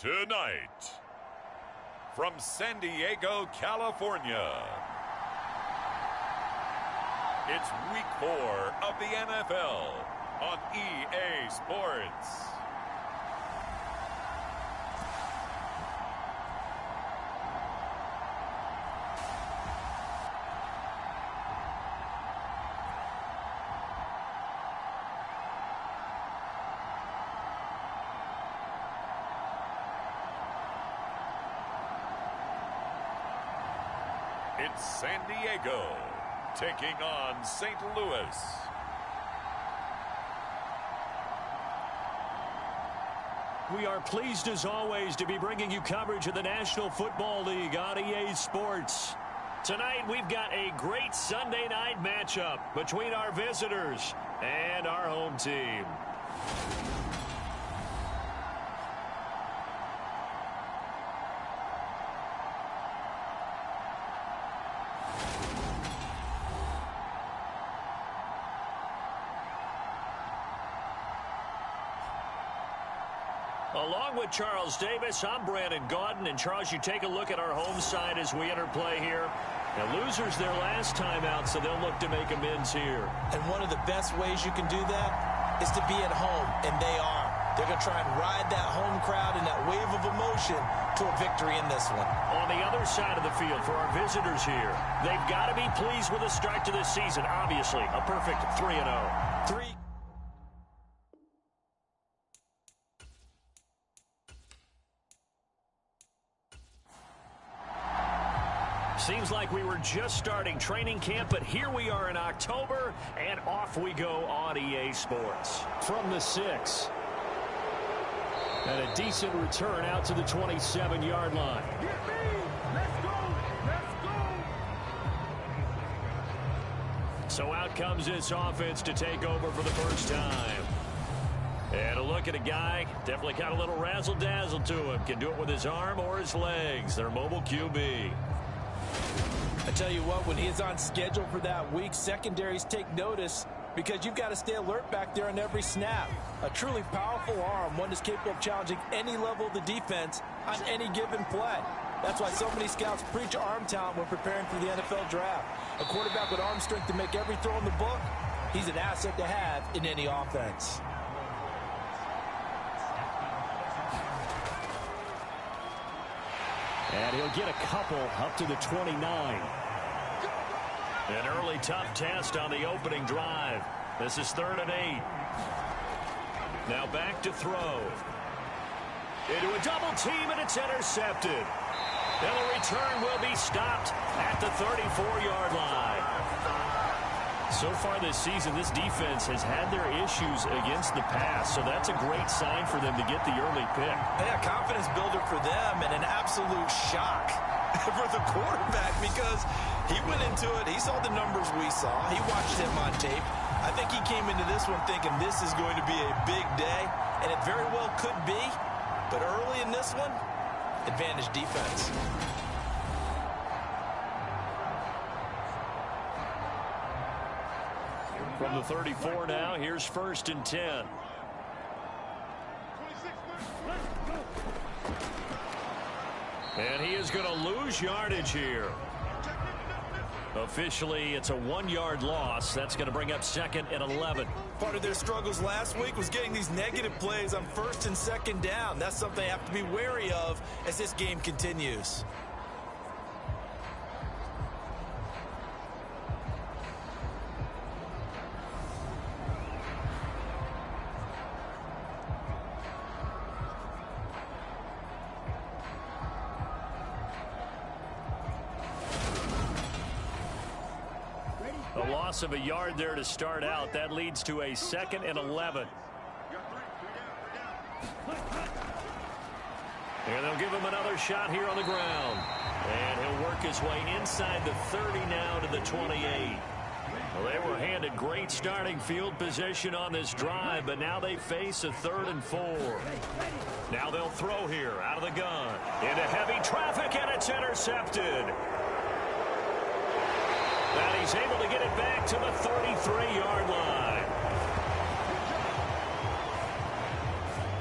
Tonight, from San Diego, California, it's Week 4 of the NFL on EA Sports. It's San Diego taking on St. Louis. We are pleased as always to be bringing you coverage of the National Football League on EA Sports. Tonight we've got a great Sunday night matchup between our visitors and our home team. Along with Charles Davis, I'm Brandon Gaudin. And Charles, you take a look at our home side as we enter play here. Now, losers their last time out, so they'll look to make amends here. And one of the best ways you can do that is to be at home, and they are. They're going to try and ride that home crowd and that wave of emotion to a victory in this one. On the other side of the field for our visitors here, they've got to be pleased with the start to this season. Obviously, a perfect 3-0. Seems like we were just starting training camp, but here we are in October, and off we go on EA Sports. From the 6. And a decent return out to the 27-yard line. Get me! Let's go! Let's go! So out comes this offense to take over for the first time. And a look at a guy, definitely got a little razzle-dazzle to him. Can do it with his arm or his legs. Their mobile QB. I tell you what, when he's on schedule for that week, secondaries take notice because you've got to stay alert back there on every snap. A truly powerful arm, one that's capable of challenging any level of the defense on any given play. That's why so many scouts preach arm talent when preparing for the NFL draft. A quarterback with arm strength to make every throw in the book, he's an asset to have in any offense. And he'll get a couple up to the 29. An early tough test on the opening drive. This is 3rd and 8. Now back to throw. Into a double team, and it's intercepted. And the return will be stopped at the 34-yard line. So far this season, this defense has had their issues against the pass, so that's a great sign for them to get the early pick. Yeah, confidence builder for them and an absolute shock for the quarterback because he went into it. He saw the numbers we saw. He watched him on tape. I think he came into this one thinking this is going to be a big day, and it very well could be. But early in this one, advantage defense. From the 34 now, here's 1st and 10. And he is going to lose yardage here. Officially, it's a 1-yard loss. That's going to bring up 2nd and 11. Part of their struggles last week was getting these negative plays on 1st and 2nd down. That's something they have to be wary of as this game continues. A loss of a yard there to start out. That leads to a 2nd and 11. And they'll give him another shot here on the ground. And he'll work his way inside the 30 now to the 28. Well, they were handed great starting field position on this drive, but now they face a 3rd and 4. Now they'll throw here out of the gun. Into heavy traffic, and it's intercepted. And he's able to get it back to the 33-yard line.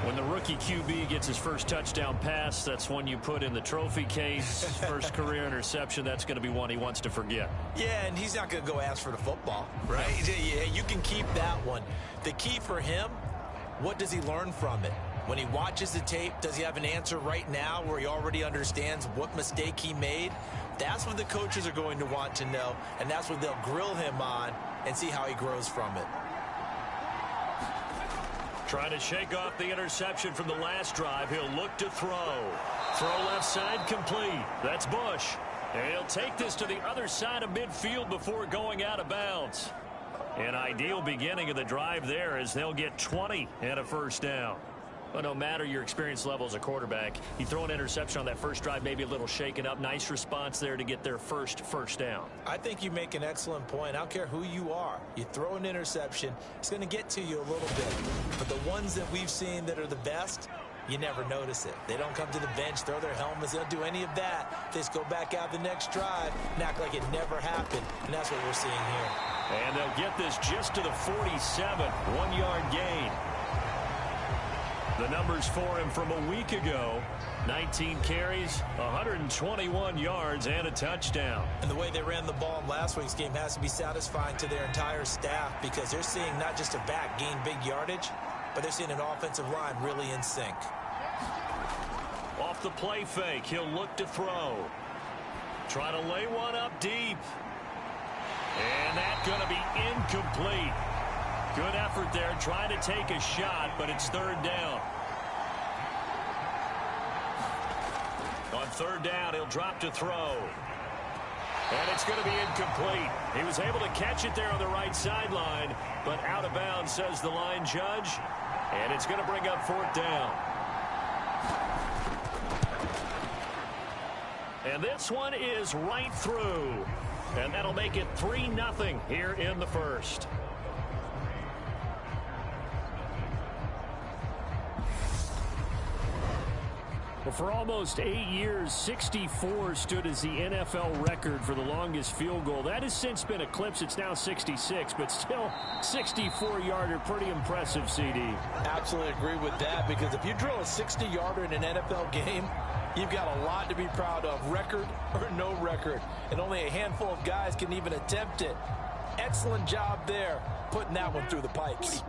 When the rookie QB gets his first touchdown pass, that's one you put in the trophy case. First career interception, that's going to be one he wants to forget. Yeah, and he's not going to go ask for the football, right? Yeah, you can keep that one. The key for him, what does he learn from it? When he watches the tape, does he have an answer right now where he already understands what mistake he made? That's what the coaches are going to want to know, and that's what they'll grill him on and see how he grows from it. Trying to shake off the interception from the last drive. He'll look to throw. Throw left side complete. That's Bush. And he'll take this to the other side of midfield before going out of bounds. An ideal beginning of the drive there as they'll get 20 and a first down. But no matter your experience level as a quarterback, you throw an interception on that first drive, maybe a little shaken up. Nice response there to get their first down. I think you make an excellent point. I don't care who you are. You throw an interception, it's going to get to you a little bit. But the ones that we've seen that are the best, you never notice it. They don't come to the bench, throw their helmets. They don't do any of that. They just go back out the next drive and act like it never happened. And that's what we're seeing here. And they'll get this just to the 47, 1-yard gain. The numbers for him from a week ago, 19 carries, 121 yards, and a touchdown. And the way they ran the ball in last week's game has to be satisfying to their entire staff because they're seeing not just a back gain big yardage, but they're seeing an offensive line really in sync. Off the play fake, he'll look to throw. Try to lay one up deep. And that's going to be incomplete. Good effort there, trying to take a shot, but it's third down. On third down, he'll drop to throw. And it's going to be incomplete. He was able to catch it there on the right sideline, but out of bounds, says the line judge. And it's going to bring up fourth down. And this one is right through. And that'll make it 3-0 here in the first. Well, for almost 8 years, 64 stood as the NFL record for the longest field goal. That has since been eclipsed. It's now 66, but still 64-yarder. Pretty impressive, CD. Absolutely agree with that, because if you drill a 60-yarder in an NFL game, you've got a lot to be proud of, record or no record. And only a handful of guys can even attempt it. Excellent job there, putting that one through the pipes.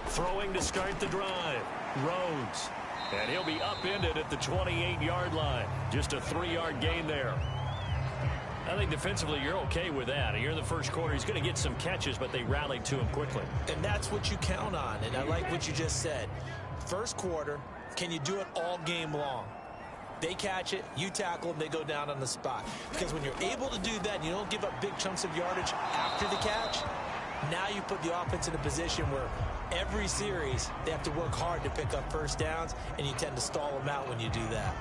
Throwing to start the drive. Rhodes. And he'll be upended at the 28-yard line. Just a 3-yard gain there. I think defensively you're okay with that. Here in the first quarter, he's going to get some catches, but they rallied to him quickly. And that's what you count on, and I like what you just said. First quarter, can you do it all game long? They catch it, you tackle them, they go down on the spot. Because when you're able to do that and you don't give up big chunks of yardage after the catch, now you put the offense in a position where every series they have to work hard to pick up first downs, and you tend to stall them out when you do that.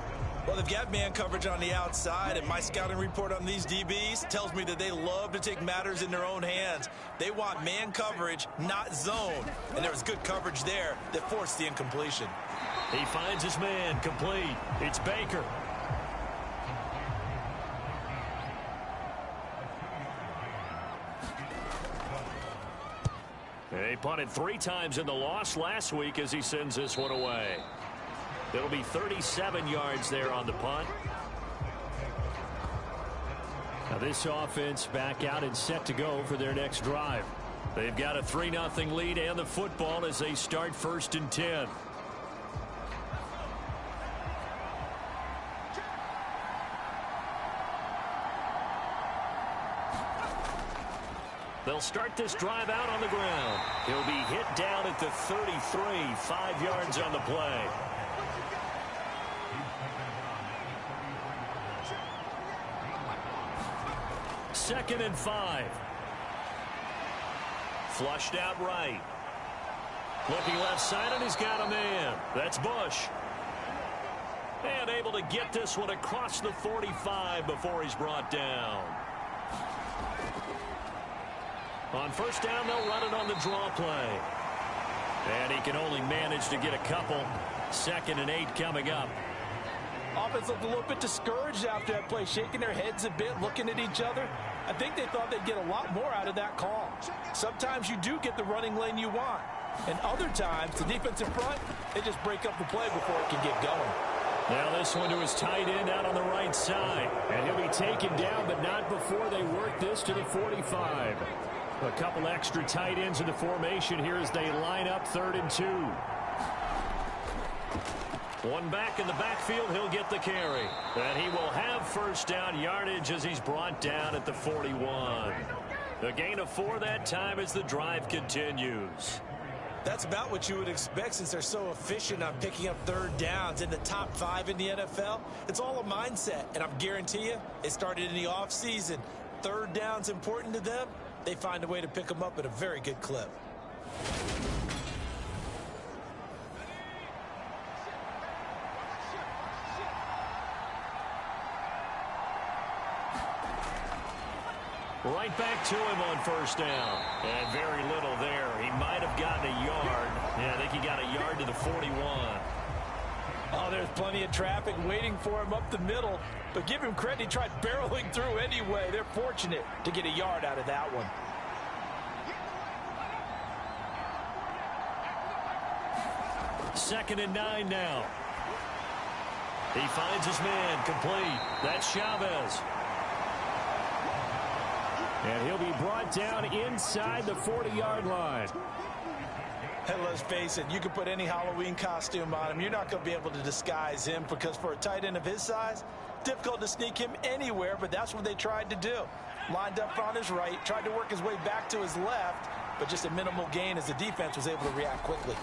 Well, they've got man coverage on the outside, and my scouting report on these DBs tells me that they love to take matters in their own hands. They want man coverage, not zone. And there was good coverage there that forced the incompletion. He finds his man complete. It's Baker. He punted 3 times in the loss last week as he sends this one away. It'll be 37 yards there on the punt. Now this offense back out and set to go for their next drive. They've got a 3-0 lead and the football as they start 1st and 10. They'll start this drive out on the ground. He'll be hit down at the 33, 5 yards on the play. Second and 5. Flushed out right. Looking left side, and he's got a man. That's Bush. And able to get this one across the 45 before he's brought down. On first down, they'll run it on the draw play. And he can only manage to get a couple. 2nd and 8 coming up. Offense looked a little bit discouraged after that play, shaking their heads a bit, looking at each other. I think they thought they'd get a lot more out of that call. Sometimes you do get the running lane you want. And other times, the defensive front, they just break up the play before it can get going. Now this one to his tight end out on the right side. And he'll be taken down, but not before they work this to the 45. A couple extra tight ends in the formation here as they line up 3rd and 2. One back in the backfield, he'll get the carry. And he will have first down yardage as he's brought down at the 41. A gain of 4 that time as the drive continues. That's about what you would expect since they're so efficient on picking up 3rd downs in the top 5 in the NFL. It's all a mindset, and I guarantee you it started in the offseason. 3rd down's important to them. They find a way to pick them up at a very good clip. Right back to him on first down. And very little there. He might have gotten a yard. Yeah, I think he got a yard to the 41. Oh, there's plenty of traffic waiting for him up the middle. But give him credit, he tried barreling through anyway. They're fortunate to get a yard out of that one. Second and 9 now. He finds his man complete. That's Chavez. And he'll be brought down inside the 40-yard line. And let's face it, you can put any Halloween costume on him. You're not going to be able to disguise him because for a tight end of his size, difficult to sneak him anywhere, but that's what they tried to do. Lined up on his right, tried to work his way back to his left, but just a minimal gain as the defense was able to react quickly.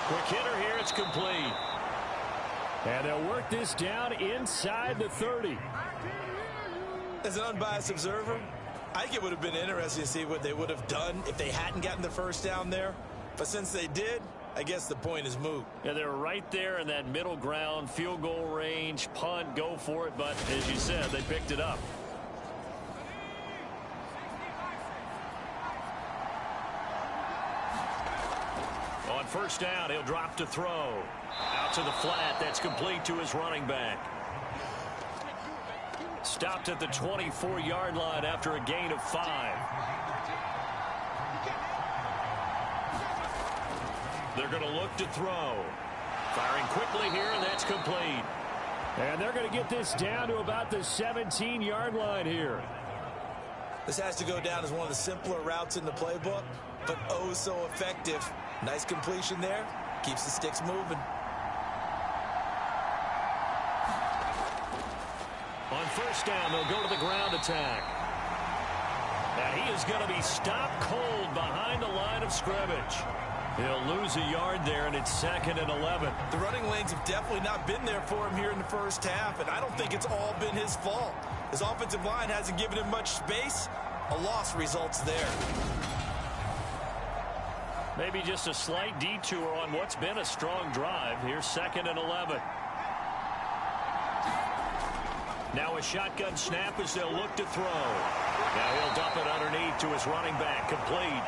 Quick hitter here, it's complete. And they'll work this down inside the 30. As an unbiased observer, I think it would have been interesting to see what they would have done if they hadn't gotten the first down there. But since they did, I guess the point is moot. Yeah, they were right there in that middle ground, field goal range, punt, go for it. But as you said, they picked it up. On first down, he'll drop to throw. Out to the flat, that's complete to his running back. Stopped at the 24-yard line after a gain of 5. They're going to look to throw. Firing quickly here, and that's complete. And they're going to get this down to about the 17-yard line here. This has to go down as one of the simpler routes in the playbook, but oh so effective. Nice completion there. Keeps the sticks moving. On first down, they'll go to the ground attack. And he is going to be stopped cold behind the line of scrimmage. He'll lose a yard there, and it's 2nd and 11. The running lanes have definitely not been there for him here in the first half, and I don't think it's all been his fault. His offensive line hasn't given him much space. A loss results there. Maybe just a slight detour on what's been a strong drive. Here's 2nd and 11. Now a shotgun snap as they'll look to throw. Now he'll dump it underneath to his running back, complete.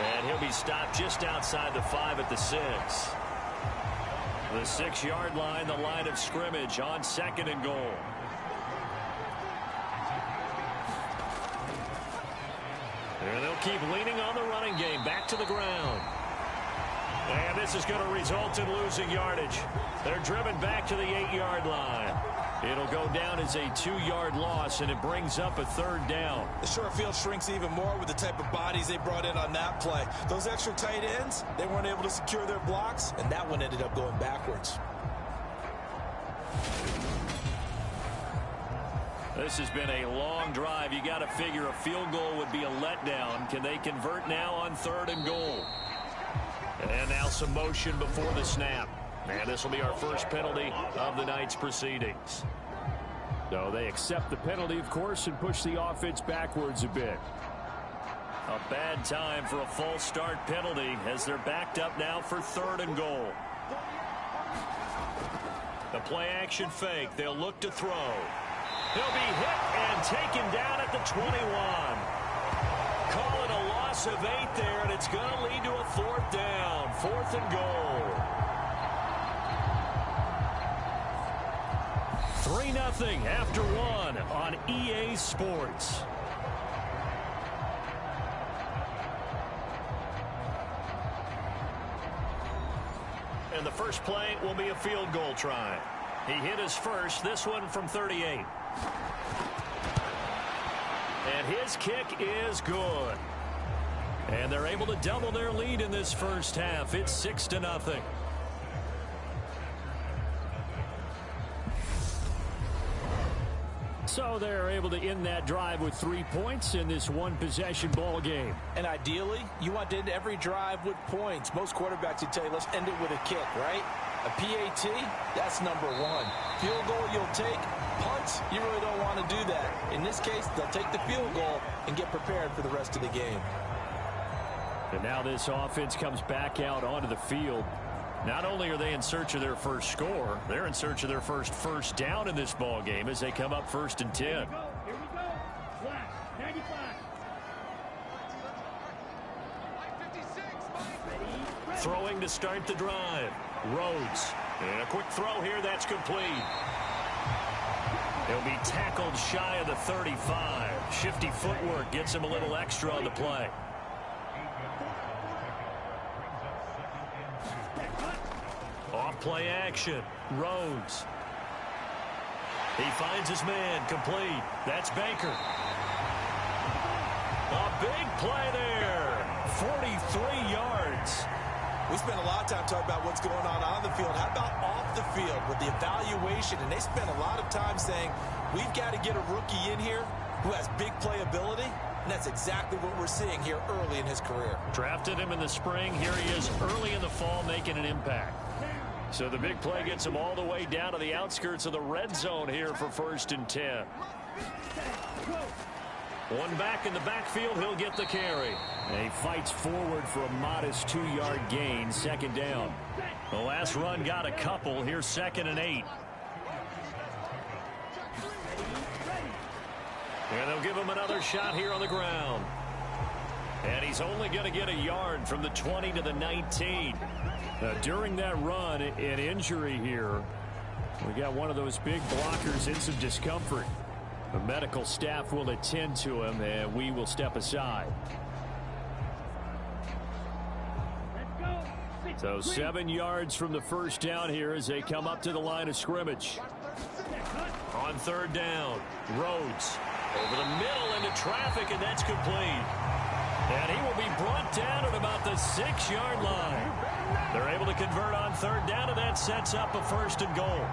And he'll be stopped just outside the 5 at the 6. The 6-yard line, the line of scrimmage on 2nd and goal. And they'll keep leaning on the running game. Back to the ground. And this is going to result in losing yardage. They're driven back to the 8-yard line. It'll go down as a 2-yard loss, and it brings up a 3rd down. The short field shrinks even more with the type of bodies they brought in on that play. Those extra tight ends, they weren't able to secure their blocks, and that one ended up going backwards. This has been a long drive. You got to figure a field goal would be a letdown. Can they convert now on 3rd and goal? And now some motion before the snap. And this will be our first penalty of the night's proceedings. So they accept the penalty, of course, and push the offense backwards a bit. A bad time for a false start penalty as they're backed up now for 3rd and goal. The play action fake. They'll look to throw. He'll be hit and taken down at the 21. Call it a loss of 8 there, and it's going to lead to a 4th down. 4th and goal. 3-0 after 1 on EA Sports. And the first play will be a field goal try. He hit his first, this one from 38. And his kick is good. And they're able to double their lead in this first half. It's 6-0. So they're able to end that drive with 3 points in this one-possession ball game. And ideally, you want to end every drive with points. Most quarterbacks would tell you, let's end it with a kick, right? A PAT, that's number 1. Field goal you'll take. Punts, you really don't want to do that. In this case, they'll take the field goal and get prepared for the rest of the game. And now this offense comes back out onto the field. Not only are they in search of their first score, they're in search of their first down in this ball game as they come up 1st and 10. Here we go. Flash, 95. Throwing to start the drive. Rhodes. And a quick throw here, that's complete. He'll be tackled shy of the 35. Shifty footwork gets him a little extra on the play. Off play action. Rhodes. He finds his man. Complete. That's Baker. A big play there. 43 yards. We spent a lot of time talking about what's going on the field. How about off the field with the evaluation? And they spent a lot of time saying, we've got to get a rookie in here who has big playability. And that's exactly what we're seeing here early in his career. Drafted him in the spring. Here he is early in the fall making an impact. So the big play gets him all the way down to the outskirts of the red zone here for 1st and 10. One back in the backfield, he'll get the carry. And he fights forward for a modest 2-yard gain, 2nd down. The last run got a couple. Here's 2nd and 8. And they'll give him another shot here on the ground. And he's only going to get a yard from the 20 to the 19. During that run, an injury here. We got one of those big blockers in some discomfort. The medical staff will attend to him, and we will step aside. So 7 yards from the first down here as they come up to the line of scrimmage. On 3rd down, Rhodes over the middle into traffic, and that's complete. And he will be brought down at about the 6-yard line. They're able to convert on 3rd down, and that sets up a 1st and goal.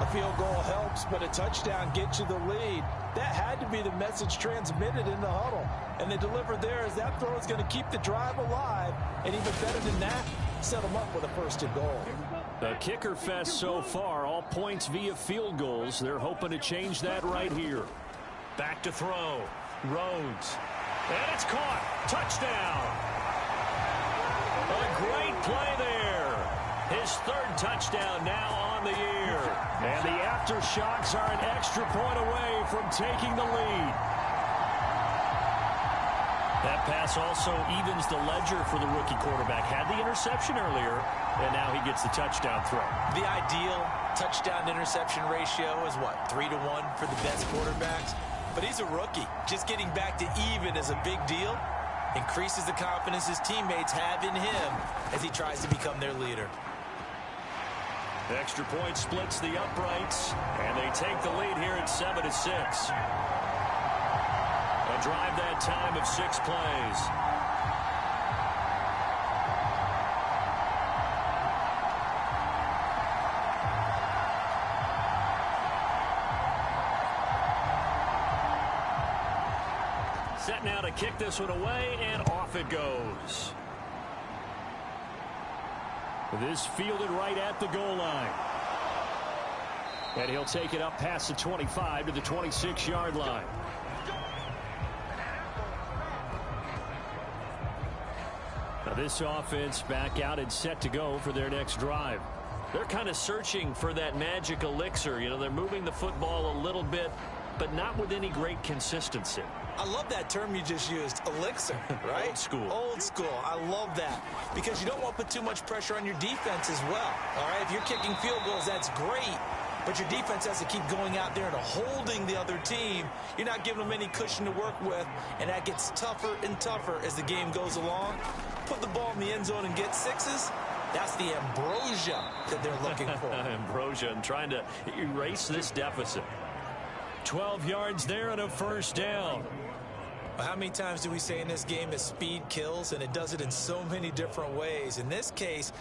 A field goal helps, but a touchdown gets you the lead. That had to be the message transmitted in the huddle. And they delivered there as that throw is going to keep the drive alive. And even better than that, set them up with a 1st and goal. The kicker fest so far, all points via field goals. They're hoping to change that right here. Back to throw. Rhodes. And it's caught. Touchdown. A great play there. His 3rd touchdown now on the year. And the aftershocks are an extra point away from taking the lead. That pass also evens the ledger for the rookie quarterback. Had the interception earlier, and now he gets the touchdown throw. The ideal touchdown-interception ratio is what, 3 to 1 for the best quarterbacks? But he's a rookie. Just getting back to even is a big deal. Increases the confidence his teammates have in him as he tries to become their leader. The extra point splits the uprights, and they take the lead here at 7-6. A drive that time of 6 plays. Set now to kick this one away, and off it goes. This fielded right at the goal line. And he'll take it up past the 25 to the 26-yard line. Now this offense back out and set to go for their next drive. They're kind of searching for that magic elixir. You know, they're moving the football a little bit, but not with any great consistency. I love that term you just used, elixir, right? Old school. Old school. I love that because you don't want to put too much pressure on your defense as well. All right, if you're kicking field goals, that's great, but your defense has to keep going out there and holding the other team. You're not giving them any cushion to work with, and that gets tougher and tougher as the game goes along. Put the ball in the end zone and get sixes. That's the ambrosia that they're looking for. Ambrosia and trying to erase this deficit. 12 yards there and a first down. Well, how many times do we say in this game that speed kills, and it does it in so many different ways? In this case,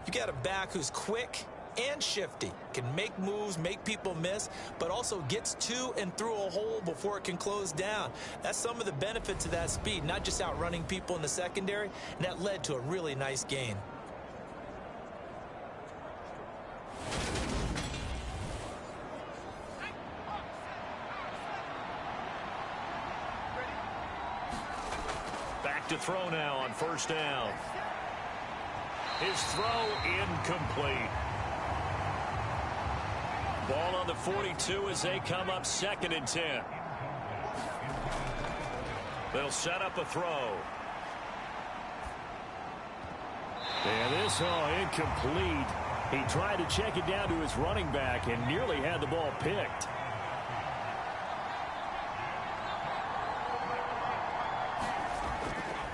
you got a back who's quick and shifty, can make moves, make people miss, but also gets to and through a hole before it can close down. That's some of the benefits of that speed, not just outrunning people in the secondary, and that led to a really nice gain. Back to throw now on first down. His throw incomplete. Ball on the 42 as they come up 2nd and 10. They'll set up a throw. And this incomplete. He tried to check it down to his running back and nearly had the ball picked.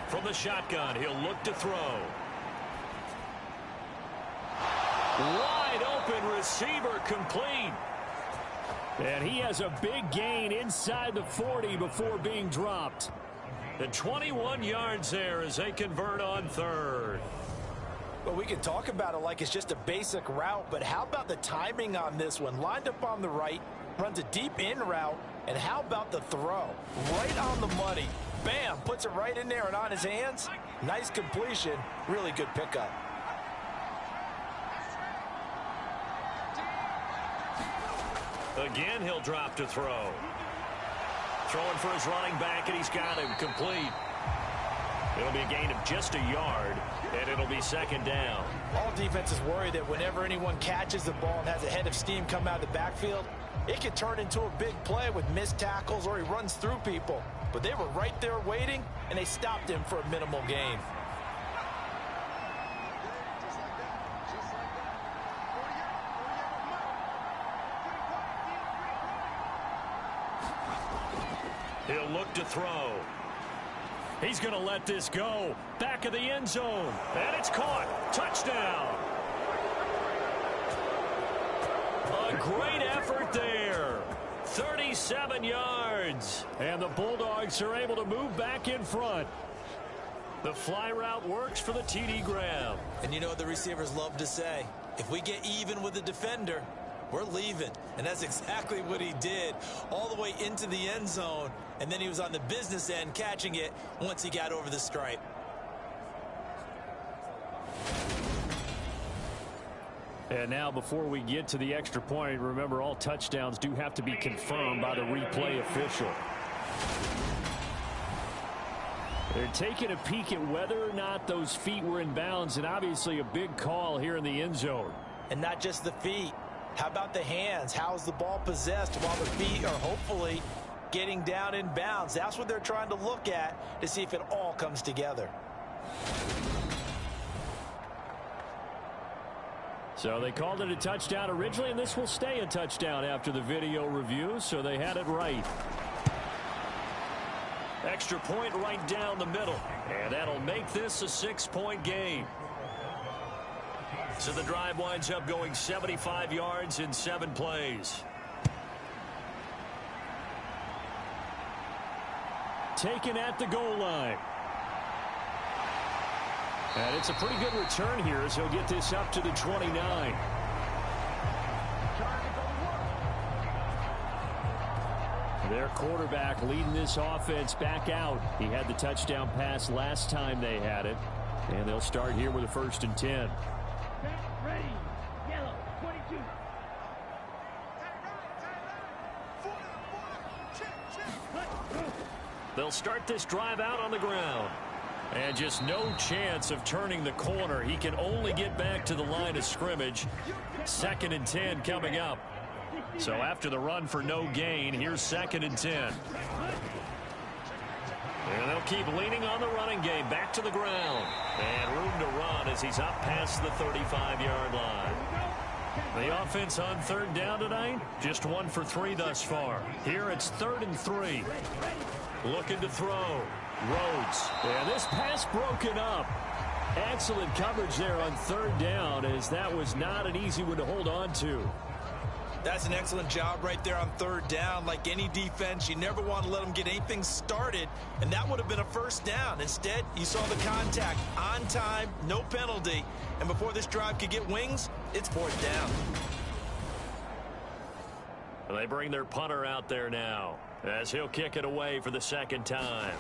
From the shotgun, he'll look to throw. Wide open receiver complete. And he has a big gain inside the 40 before being dropped. And 21 yards there as they convert on 3rd. Well, we can talk about it like it's just a basic route, but how about the timing on this one? Lined up on the right, runs a deep in route, and how about the throw? Right on the money. Bam, puts it right in there and on his hands. Nice completion, really good pickup. Again, he'll drop to throw. Throwing for his running back, and he's got him complete. It'll be a gain of just a yard, and it'll be 2nd down. All defenses worry that whenever anyone catches the ball and has a head of steam come out of the backfield, it can turn into a big play with missed tackles or he runs through people. But they were right there waiting, and they stopped him for a minimal gain. He'll look to throw. He's going to let this go. Back of the end zone. And it's caught. Touchdown. A great effort there. 37 yards. And the Bulldogs are able to move back in front. The fly route works for the TD grab. And you know what the receivers love to say? If we get even with the defender, we're leaving. And that's exactly what he did, all the way into the end zone. And then he was on the business end catching it once he got over the stripe. And now before we get to the extra point, remember all touchdowns do have to be confirmed by the replay official. They're taking a peek at whether or not those feet were in bounds, and obviously a big call here in the end zone. And not just the feet. How about the hands? How is the ball possessed while the feet are hopefully getting down in bounds? That's what they're trying to look at to see if it all comes together. So they called it a touchdown originally, and this will stay a touchdown after the video review, so they had it right. Extra point right down the middle. And that'll make this a 6-point game. So the drive winds up going 75 yards in 7 plays. Taken at the goal line. And it's a pretty good return here as he'll get this up to the 29. Their quarterback leading this offense back out. He had the touchdown pass last time they had it. And they'll start here with a 1st and 10. Ready. Yellow. 22. They'll start this drive out on the ground. And just no chance of turning the corner. He can only get back to the line of scrimmage. 2nd and 10 coming up. So after the run for no gain, here's 2nd and 10. And they'll keep leaning on the running game. Back to the ground. And room to run as he's up past the 35-yard line. The offense on 3rd down tonight, just 1 for 3 thus far. Here it's 3rd and 3. Looking to throw. Rhodes. And this pass broken up. Excellent coverage there on 3rd down, as that was not an easy one to hold on to. That's an excellent job right there on 3rd down. Like any defense, you never want to let them get anything started, and that would have been a 1st down. Instead, you saw the contact on time, no penalty, and before this drive could get wings, it's 4th down. They bring their punter out there now, as he'll kick it away for the 2nd time.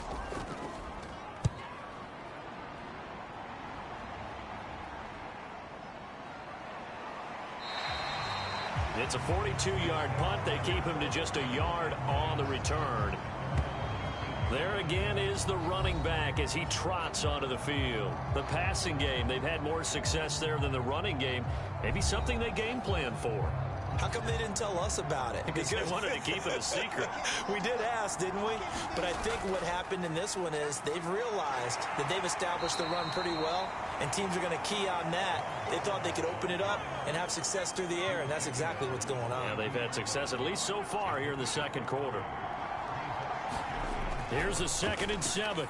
It's a 42-yard punt. They keep him to just a yard on the return. There again is the running back as he trots onto the field. The passing game, they've had more success there than the running game. Maybe something they game plan for. How come they didn't tell us about it? Because they wanted to keep it a secret. We did ask, didn't we? But I think what happened in this one is they've realized that they've established the run pretty well, and teams are going to key on that. They thought they could open it up and have success through the air, and that's exactly what's going on. Yeah, they've had success at least so far here in the 2nd quarter. Here's a 2nd and 7.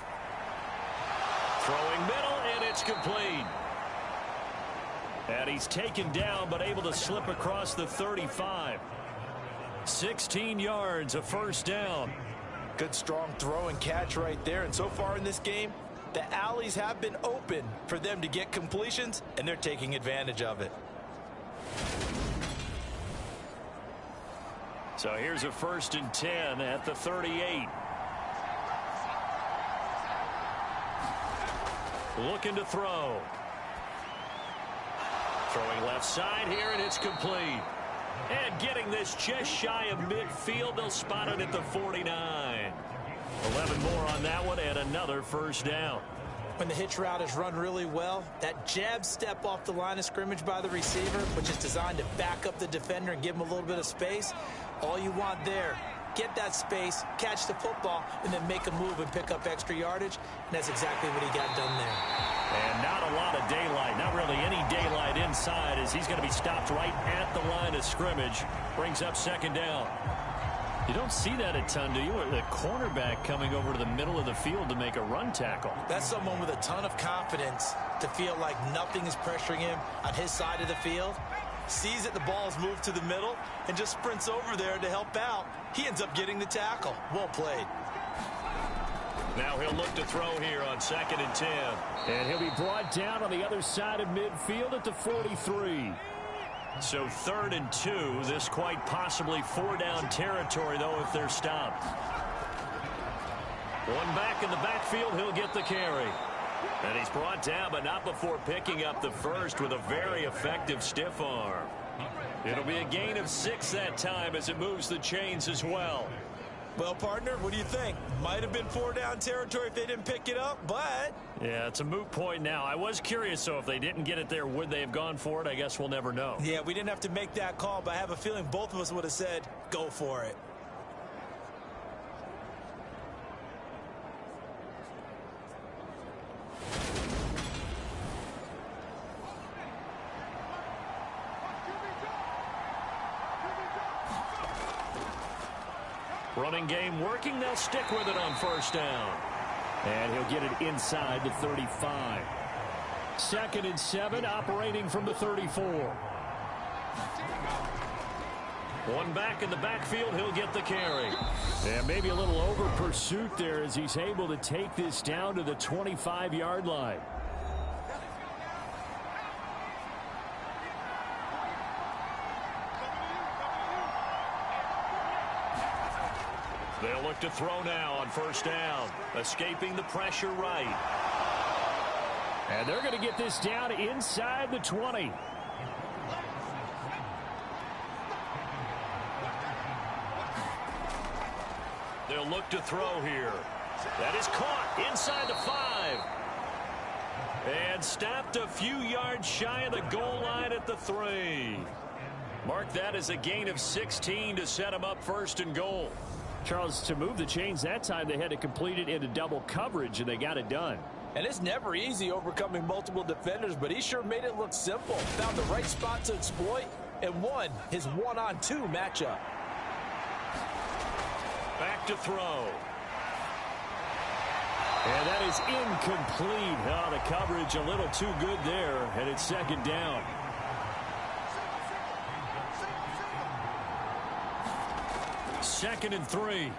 Throwing middle, and it's complete. And he's taken down, but able to slip across the 35. 16 yards, a 1st down. Good strong throw and catch right there. And so far in this game, the alleys have been open for them to get completions, and they're taking advantage of it. So here's a 1st and 10 at the 38. Looking to throw. Throwing left side here, and it's complete. And getting this just shy of midfield. They'll spot it at the 49. 11 more on that one, and another 1st down. When the hitch route is run really well, that jab step off the line of scrimmage by the receiver, which is designed to back up the defender and give him a little bit of space, all you want there, get that space, catch the football, and then make a move and pick up extra yardage, and that's exactly what he got done there. And not a lot of daylight, not really any daylight inside, as he's going to be stopped right at the line of scrimmage. Brings up 2nd down. You don't see that a ton, do you? The cornerback coming over to the middle of the field to make a run tackle. That's someone with a ton of confidence to feel like nothing is pressuring him on his side of the field. Sees that the ball's moved to the middle and just sprints over there to help out. He ends up getting the tackle. Well played. Now he'll look to throw here on 2nd and 10. And he'll be brought down on the other side of midfield at the 43. So 3rd and 2. This quite possibly 4-down territory, though, if they're stopped. One back in the backfield. He'll get the carry. And he's brought down, but not before picking up the 1st with a very effective stiff arm. It'll be a gain of 6 that time as it moves the chains as well. Well, partner, what do you think? Might have been 4-down territory if they didn't pick it up, but... Yeah, it's a moot point now. I was curious, so if they didn't get it there, would they have gone for it? I guess we'll never know. Yeah, we didn't have to make that call, but I have a feeling both of us would have said, go for it. Running game working. They'll stick with it on 1st down. And he'll get it inside the 35. 2nd and 7, operating from the 34. One back in the backfield. He'll get the carry. And maybe a little over pursuit there as he's able to take this down to the 25-yard line. They'll look to throw now on 1st down. Escaping the pressure right. And they're going to get this down inside the 20. They'll look to throw here. That is caught inside the 5. And stopped a few yards shy of the goal line at the 3. Mark that as a gain of 16 to set him up first and goal. Charles, to move the chains that time, they had to complete it into double coverage, and they got it done. And it's never easy overcoming multiple defenders, but he sure made it look simple. Found the right spot to exploit and won his one-on-two matchup. Back to throw. And that is incomplete. Oh, the coverage a little too good there, and it's second down. Second and 3.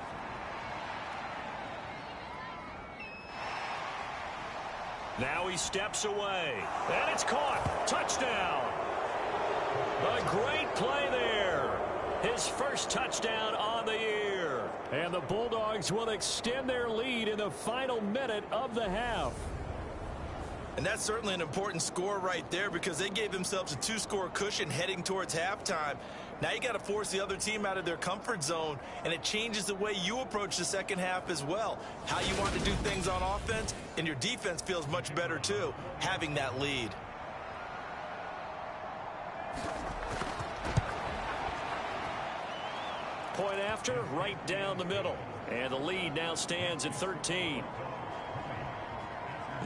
Now he steps away. And it's caught. Touchdown. A great play there. His first touchdown on the year. And the Bulldogs will extend their lead in the final minute of the half. And that's certainly an important score right there because they gave themselves a 2-score cushion heading towards halftime. Now you got to force the other team out of their comfort zone, and it changes the way you approach the second half as well. How you want to do things on offense, and your defense feels much better too, having that lead. Point after, right down the middle. And the lead now stands at 13.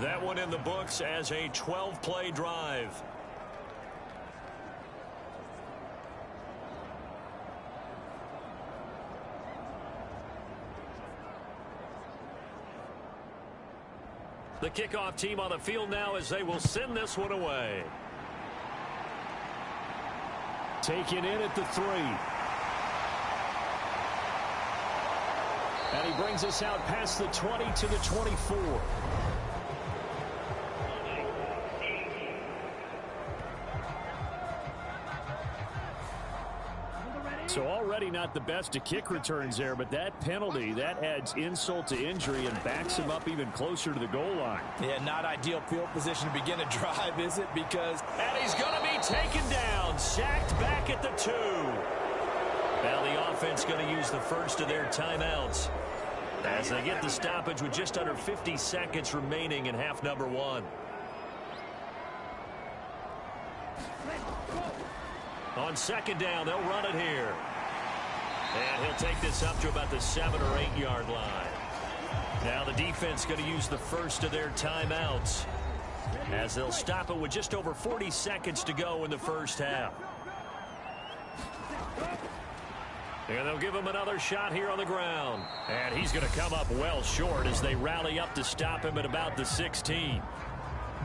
That one in the books as a 12-play drive. The kickoff team on the field now as they will send this one away. Taken in at the 3. And he brings us out past the 20 to the 24. So already not the best of kick returns there, but that penalty, that adds insult to injury and backs him up even closer to the goal line. Yeah, not ideal field position to begin a drive, is it? Because... And he's going to be taken down, sacked back at the 2. Now the offense going to use the first of their timeouts as they get the stoppage with just under 50 seconds remaining in half number 1. On second down, they'll run it here. And he'll take this up to about the 7 or 8 yard line. Now the defense going to use the first of their timeouts as they'll stop it with just over 40 seconds to go in the first half. And they'll give him another shot here on the ground. And he's going to come up well short as they rally up to stop him at about the 16.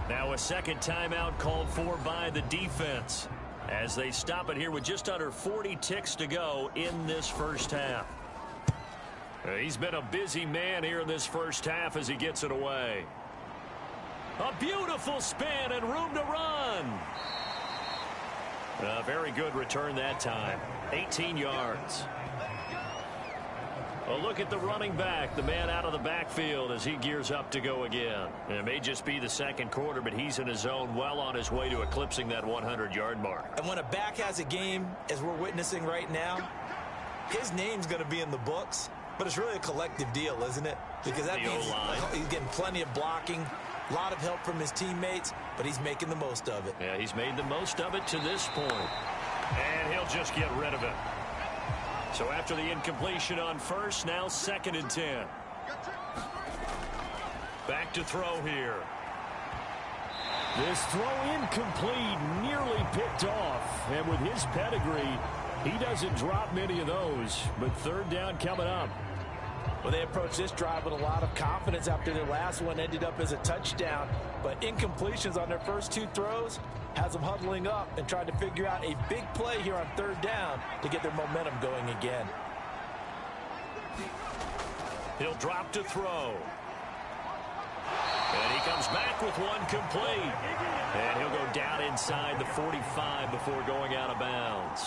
Now a second timeout called for by the defense as they stop it here with just under 40 ticks to go in this first half. He's been a busy man here in this first half as he gets it away. A beautiful spin and room to run. A very good return that time. 18 yards. A look at the running back, the man out of the backfield as he gears up to go again. It may just be the second quarter, but he's in his zone, well on his way to eclipsing that 100-yard mark. And when a back has a game, as we're witnessing right now, his name's going to be in the books, but it's really a collective deal, isn't it? Because that means he's getting plenty of blocking, a lot of help from his teammates, but he's making the most of it. Yeah, he's made the most of it to this point. And he'll just get rid of it. So after the incompletion on first, now second and 10. Back to throw here. This throw incomplete, nearly picked off. And with his pedigree, he doesn't drop many of those. But third down coming up. Well, they approached this drive with a lot of confidence after their last one ended up as a touchdown. But incompletions on their first 2 throws has them huddling up and trying to figure out a big play here on third down to get their momentum going again. He'll drop to throw. And he comes back with one complete. And he'll go down inside the 45 before going out of bounds.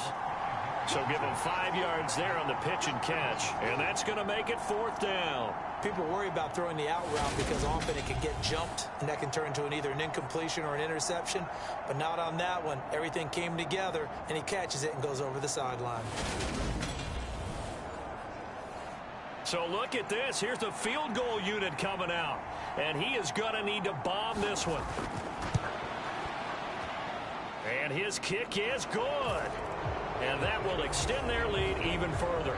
So give him 5 yards there on the pitch and catch. And that's going to make it 4th down. People worry about throwing the out route because often it can get jumped, and that can turn into either an incompletion or an interception. But not on that one. Everything came together, and he catches it and goes over the sideline. So look at this. Here's the field goal unit coming out. And he is going to need to bomb this one. And his kick is good. And that will extend their lead even further.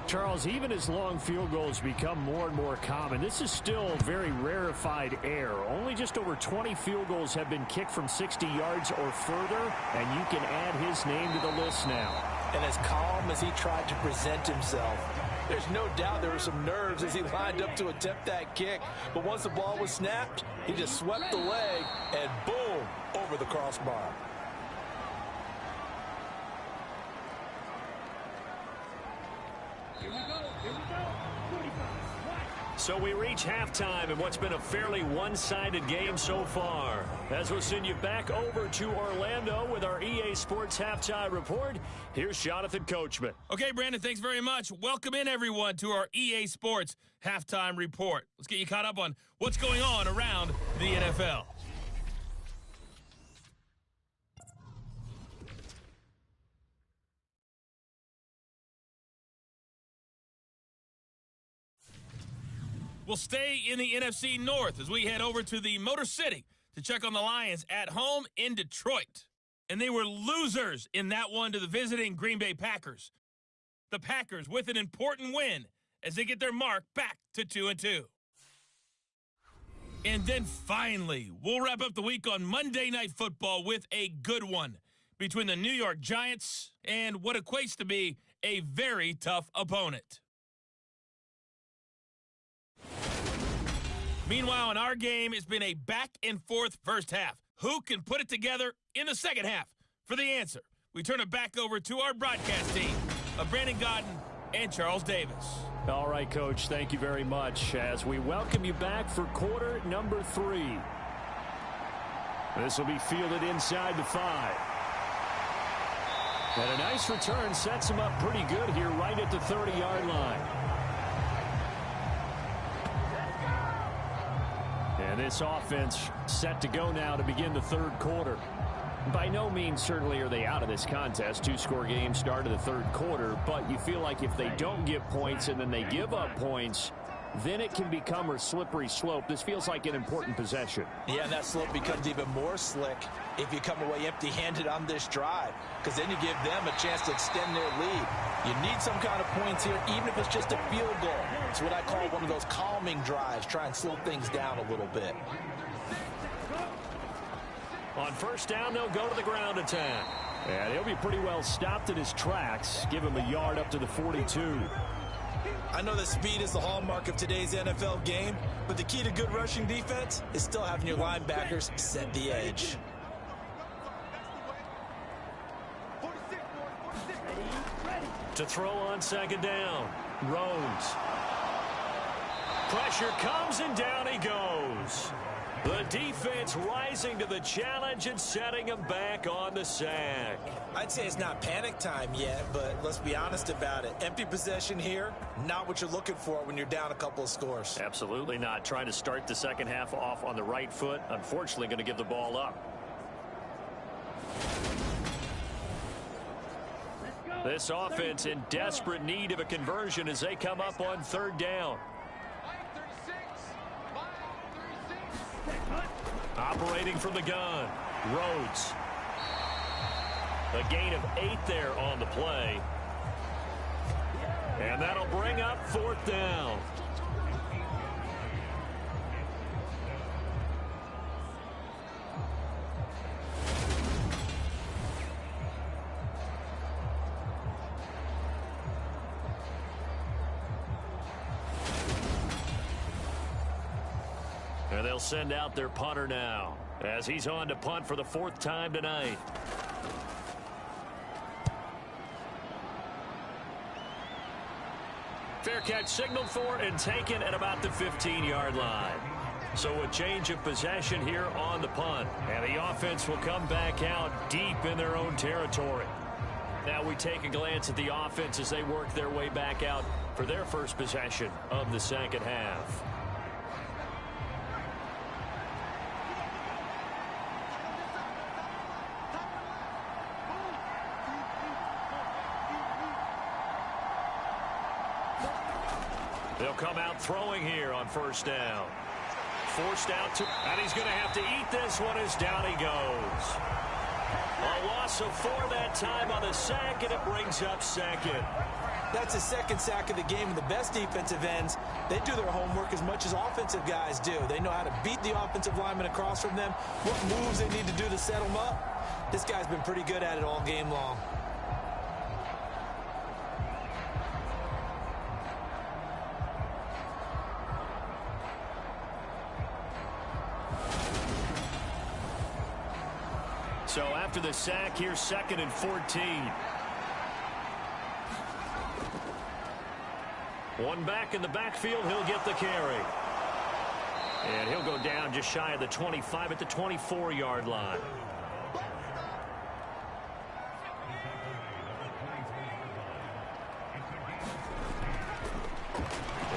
Charles, even as long field goals become more and more common, this is still very rarefied air. Only just over 20 field goals have been kicked from 60 yards or further, and you can add his name to the list now. And as calm as he tried to present himself, there's no doubt there were some nerves as he lined up to attempt that kick. But once the ball was snapped, he just swept the leg and boom, over the crossbar. Here we go. 45. So we reach halftime in what's been a fairly one-sided game so far. As we'll send you back over to Orlando with our EA Sports Halftime Report, here's Jonathan Coachman. Okay, Brandon, thanks very much. Welcome in, everyone, to our EA Sports Halftime Report. Let's get you caught up on what's going on around the NFL. We'll stay in the NFC North as we head over to the Motor City to check on the Lions at home in Detroit. And they were losers in that one to the visiting Green Bay Packers. The Packers with an important win as they get their mark back to 2-2. And then finally, we'll wrap up the week on Monday Night Football with a good one between the New York Giants and what equates to be a very tough opponent. Meanwhile, in our game, it's been a back-and-forth first half. Who can put it together in the second half? For the answer, we turn it back over to our broadcast team of Brandon Godden and Charles Davis. All right, Coach, thank you very much as we welcome you back for quarter number 3. This will be fielded inside the 5. And a nice return sets him up pretty good here right at the 30-yard line. And this offense set to go now to begin the third quarter. By no means certainly are they out of this contest. 2-score game start of the third quarter, but you feel like if they don't get points and then they give up points, then it can become a slippery slope. This feels like an important possession. Yeah, and that slope becomes even more slick if you come away empty-handed on this drive, because then you give them a chance to extend their lead. You need some kind of points here, even if it's just a field goal. It's what I call one of those calming drives, try and slow things down a little bit. On first down, they'll go to the ground attack. And he'll be pretty well stopped in his tracks. Give him a yard up to the 42. I know that speed is the hallmark of today's NFL game, but the key to good rushing defense is still having your linebackers set the edge. To throw on second down, Rhodes. Pressure comes and down he goes. The defense rising to the challenge and setting him back on the sack. I'd say it's not panic time yet, but let's be honest about it. Empty possession here, not what you're looking for when you're down a couple of scores. Absolutely not. Trying to start the second half off on the right foot. Unfortunately, going to give the ball up. This offense in desperate need of a conversion as they come up on third down. Operating from the gun, Rhodes. A gain of 8 there on the play. And that'll bring up fourth down. And they'll send out their punter now as he's on to punt for the 4th time tonight. Fair catch signaled for and taken at about the 15-yard line. So a change of possession here on the punt. And the offense will come back out deep in their own territory. Now we take a glance at the offense as they work their way back out for their first possession of the second half. They'll come out throwing here on first down. Forced out to, and he's going to have to eat this one as down he goes. A loss of 4 that time on the sack, and it brings up second. That's the second sack of the game, and the best defensive ends, they do their homework as much as offensive guys do. They know how to beat the offensive lineman across from them, what moves they need to do to set them up. This guy's been pretty good at it all game long. So after the sack, here's 2nd and 14. One back in the backfield, he'll get the carry. And he'll go down just shy of the 25 at the 24-yard line.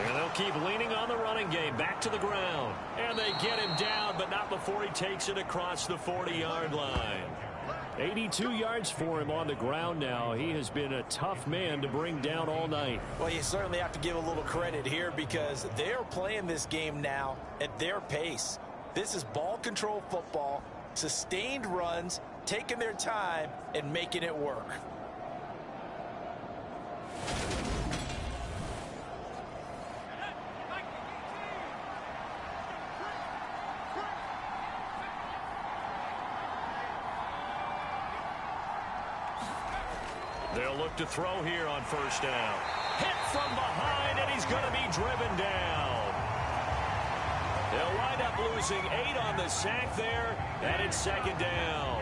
And they'll keep leaning on the running game. Back to the ground. And they get him down, but not before he takes it across the 40-yard line. 82 yards for him on the ground now. He has been a tough man to bring down all night. Well, you certainly have to give a little credit here because they're playing this game now at their pace. This is ball control football, sustained runs, taking their time and making it work. They'll look to throw here on first down. Hit from behind, and he's going to be driven down. They'll wind up losing 8 on the sack there, and it's 2nd down.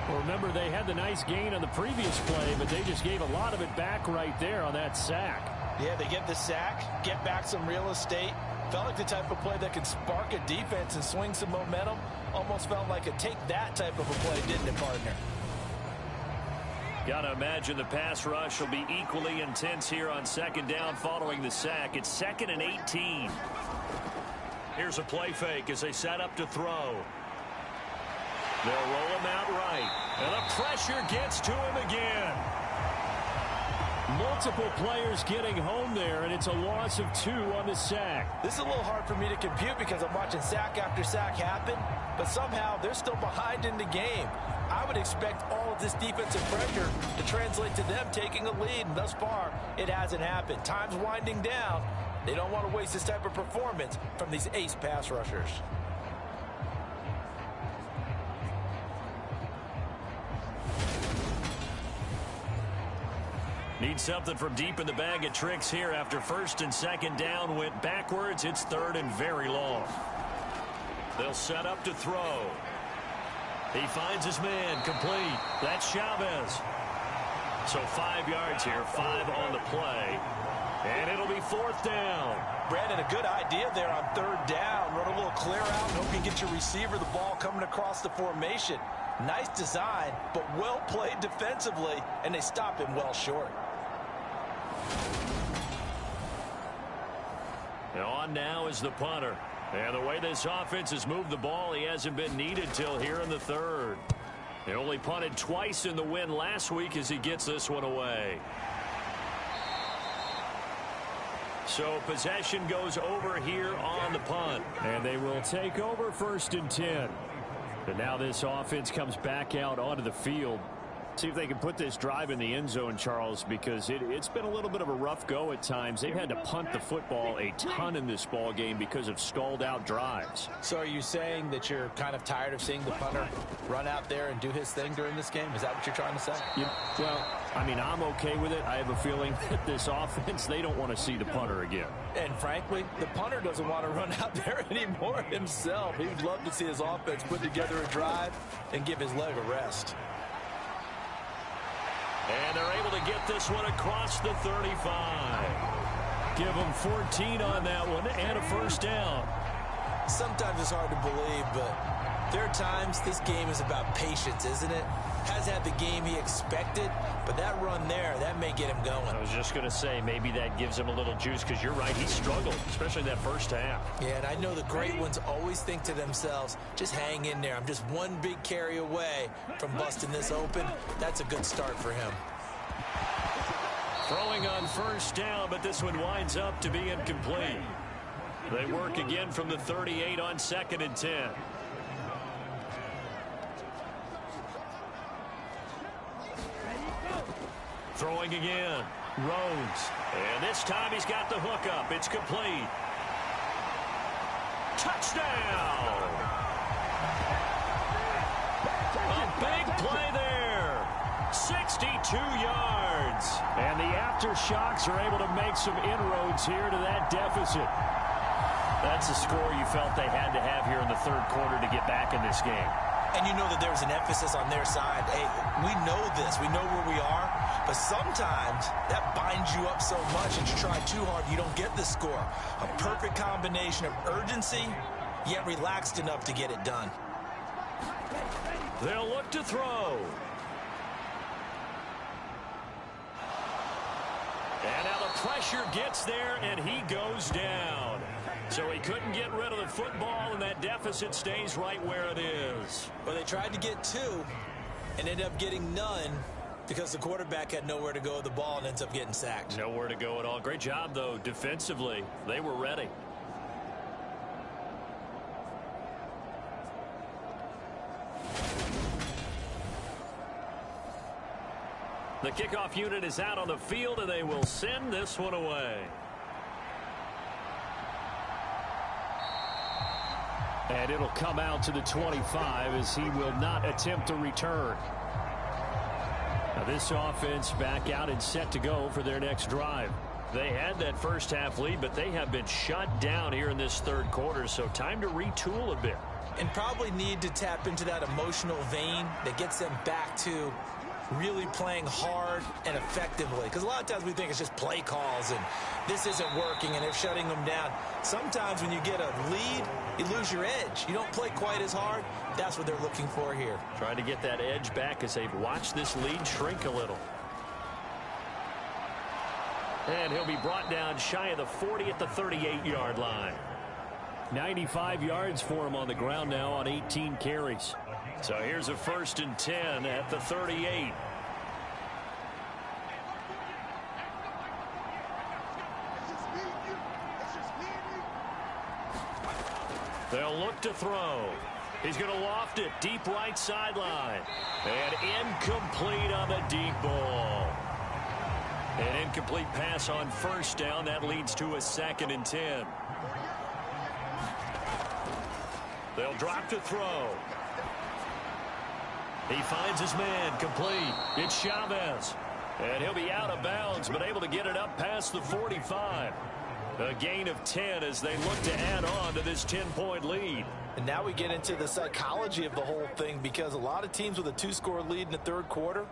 Well, remember, they had the nice gain on the previous play, but they just gave a lot of it back right there on that sack. Yeah, they get the sack, get back some real estate. Felt like the type of play that could spark a defense and swing some momentum. Almost felt like a take that type of a play, didn't it, partner? Got to imagine the pass rush will be equally intense here on 2nd down following the sack. It's 2nd and 18. Here's a play fake as they set up to throw. They'll roll him out right. And the pressure gets to him again. Multiple players getting home there, and it's a loss of 2 on the sack. This is a little hard for me to compute because I'm watching sack after sack happen, but somehow they're still behind in the game. I would expect all of this defensive pressure to translate to them taking a lead, and thus far, it hasn't happened. Time's winding down. They don't want to waste this type of performance from these ace pass rushers. Need something from deep in the bag of tricks here after 1st and 2nd down went backwards. It's 3rd and very long. They'll set up to throw. He finds his man complete. That's Chavez. So 5 yards here, 5 on the play. And it'll be 4th down. Brandon, a good idea there on 3rd down. Run a little clear out and hope you get your receiver the ball coming across the formation. Nice design, but well played defensively, and they stop him well short. On now is the punter. And the way this offense has moved the ball, he hasn't been needed till here in the 3rd. He only punted twice in the win last week as he gets this one away. So possession goes over here on the punt. And they will take over 1st and 10. And now this offense comes back out onto the field. See if they can put this drive in the end zone, Charles, because it's been a little bit of a rough go at times. They've had to punt the football a ton in this ball game because of stalled out drives. So are you saying that you're kind of tired of seeing the punter run out there and do his thing during this game? Is that what you're trying to say? Yeah, well, I mean, I'm okay with it. I have a feeling that this offense, they don't want to see the punter again. And frankly, the punter doesn't want to run out there anymore himself. He would love to see his offense put together a drive and give his leg a rest. And they're able to get this one across the 35. Give them 14 on that one and a 1st down. Sometimes it's hard to believe, but there are times this game is about patience, isn't it? Has had the game he expected, but that run there, that may get him going. I was just going to say, maybe that gives him a little juice because you're right, he struggled, especially that 1st half. Yeah, and I know the great ones always think to themselves, just hang in there. I'm just one big carry away from busting this open. That's a good start for him. Throwing on first down, but this one winds up to be incomplete. They work again from the 38 on 2nd and 10. Throwing again. Rhodes. And this time he's got the hookup. It's complete. Touchdown! A big play there. 62 yards. And the aftershocks are able to make some inroads here to that deficit. That's a score you felt they had to have here in the third quarter to get back in this game. And you know that there was an emphasis on their side. Hey, we know this. We know where we are. But sometimes that binds you up so much and you try too hard, you don't get the score. A perfect combination of urgency, yet relaxed enough to get it done. They'll look to throw. And now the pressure gets there, and he goes down. So he couldn't get rid of the football, and that deficit stays right where it is. Well, they tried to get 2 and ended up getting none because the quarterback had nowhere to go with the ball and ends up getting sacked. Nowhere to go at all. Great job, though, defensively. They were ready. The kickoff unit is out on the field, and they will send this one away. And it'll come out to the 25 as he will not attempt to return. Now this offense back out and set to go for their next drive. They had that first half lead, but they have been shut down here in this third quarter, so time to retool a bit. And probably need to tap into that emotional vein that gets them back to really playing hard and effectively. Because a lot of times we think it's just play calls and this isn't working and they're shutting them down. Sometimes when you get a lead, you lose your edge. You don't play quite as hard. That's what they're looking for here. Trying to get that edge back as they've watched this lead shrink a little. And he'll be brought down shy of the 40 at the 38-yard line. 95 yards for him on the ground now on 18 carries. So here's a 1st and 10 at the 38. They'll look to throw. He's going to loft it deep right sideline. And incomplete on the deep ball. An incomplete pass on first down. That leads to a 2nd and 10. They'll drop to throw. He finds his man, complete. It's Chavez. And he'll be out of bounds, but able to get it up past the 45. A gain of 10 as they look to add on to this 10-point lead. And now we get into the psychology of the whole thing, because a lot of teams with a 2-score lead in the third quarter,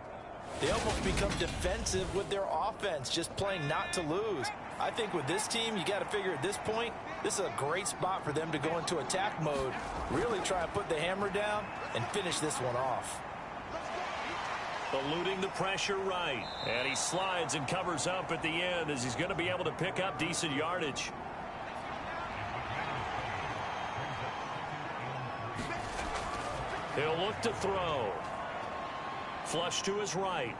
they almost become defensive with their offense, just playing not to lose. I think with this team, you got to figure at this point, this is a great spot for them to go into attack mode, really try and put the hammer down and finish this one off. Eluding the pressure right. And he slides and covers up at the end as he's going to be able to pick up decent yardage. He'll look to throw. Flush to his right.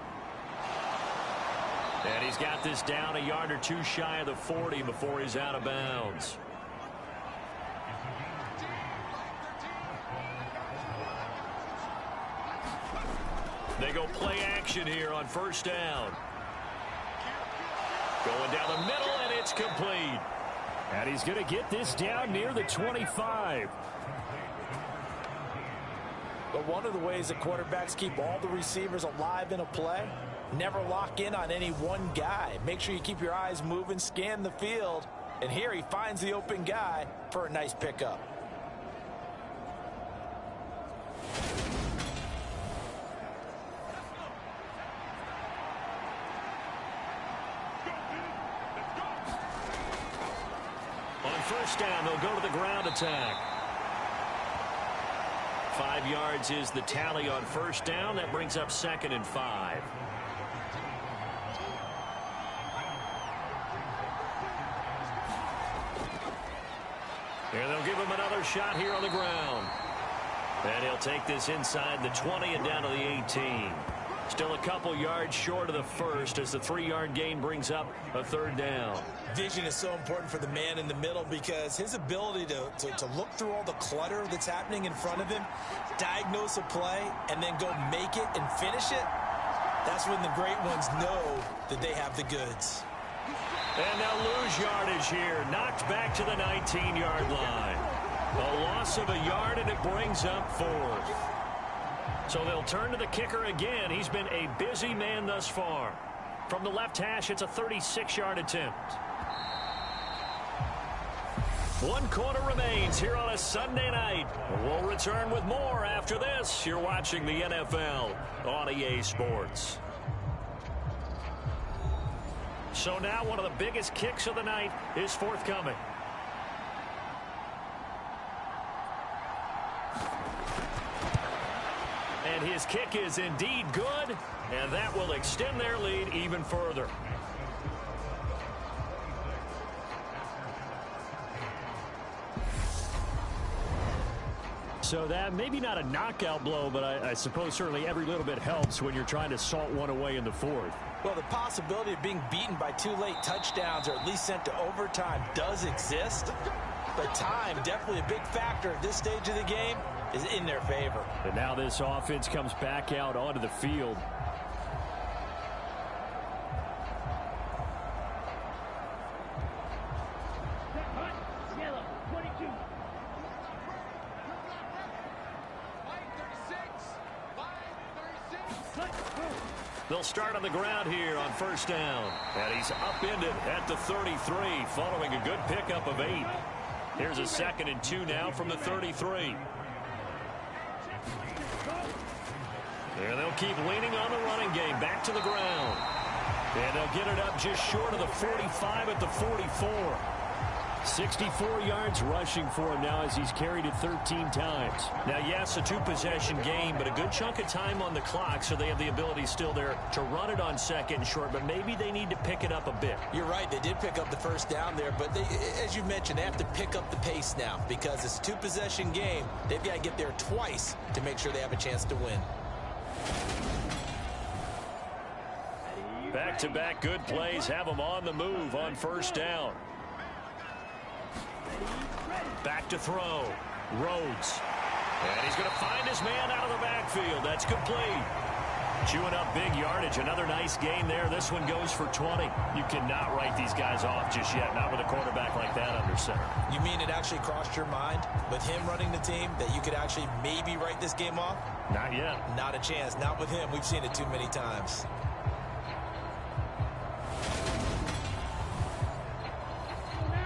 And he's got this down a yard or two shy of the 40 before he's out of bounds. They go play action here on first down. Going down the middle, and it's complete. And he's going to get this down near the 25. But one of the ways that quarterbacks keep all the receivers alive in a play, never lock in on any one guy. Make sure you keep your eyes moving, scan the field. And here he finds the open guy for a nice pickup. On first down, they'll go to the ground attack. 5 yards is the tally on first down. That brings up 2nd and 5. And they'll give him another shot here on the ground. And he'll take this inside the 20 and down to the 18. Still a couple yards short of the first as the 3-yard gain brings up a 3rd down. Vision is so important for the man in the middle because his ability to look through all the clutter that's happening in front of him, diagnose a play, and then go make it and finish it, that's when the great ones know that they have the goods. And they'll lose yardage here. Knocked back to the 19-yard line. A loss of a yard, and it brings up 4th. So they'll turn to the kicker again. He's been a busy man thus far. From the left hash, it's a 36-yard attempt. 1 quarter remains here on a Sunday night. We'll return with more after this. You're watching the NFL on EA Sports. So now one of the biggest kicks of the night is forthcoming. And his kick is indeed good, and that will extend their lead even further. So that maybe not a knockout blow, but I suppose certainly every little bit helps when you're trying to salt one away in the 4th. Well, the possibility of being beaten by 2 late touchdowns or at least sent to overtime does exist. But time, definitely a big factor at this stage of the game, is in their favor. And now this offense comes back out onto the field. Yellow, 22. They'll start on the ground here on 1st down. And he's upended at the 33 following a good pickup of 8. Here's a 2nd and 2 now from the 33. And they'll keep leaning on the running game. Back to the ground. And they'll get it up just short of the 45 at the 44. 64 yards rushing for him now as he's carried it 13 times. Now, yes, a 2-possession game, but a good chunk of time on the clock, so they have the ability still there to run it on 2nd and short, but maybe they need to pick it up a bit. You're right. They did pick up the 1st down there, but they, as you mentioned, they have to pick up the pace now because it's a 2-possession game. They've got to get there twice to make sure they have a chance to win. Back-to-back good plays have them on the move on 1st down. Back to throw. Rhodes. And he's going to find his man out of the backfield. That's complete. Chewing up big yardage. Another nice gain there. This one goes for 20. You cannot write these guys off just yet. Not with a quarterback like that under center. You mean it actually crossed your mind with him running the team that you could actually maybe write this game off? Not yet. Not a chance. Not with him. We've seen it too many times.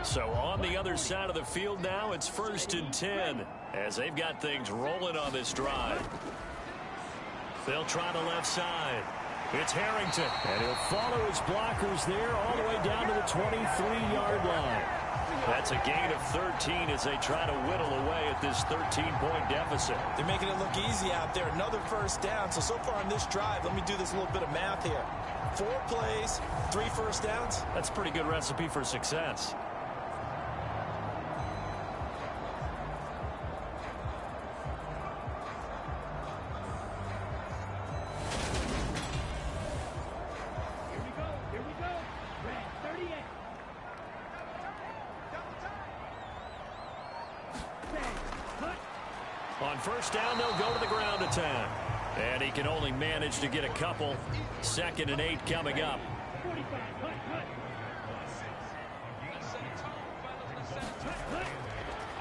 So on the other side of the field now, it's 1st and 10 as they've got things rolling on this drive. They'll try the left side. It's Harrington, and he'll follow his blockers there all the way down to the 23-yard line. That's a gain of 13 as they try to whittle away at this 13-point deficit. They're making it look easy out there. Another 1st down. So far on this drive, let me do this little bit of math here. 4 plays, 3 1st downs. That's a pretty good recipe for success. On 1st down, they'll go to the ground attack. And he can only manage to get a couple. 2nd and 8 coming up.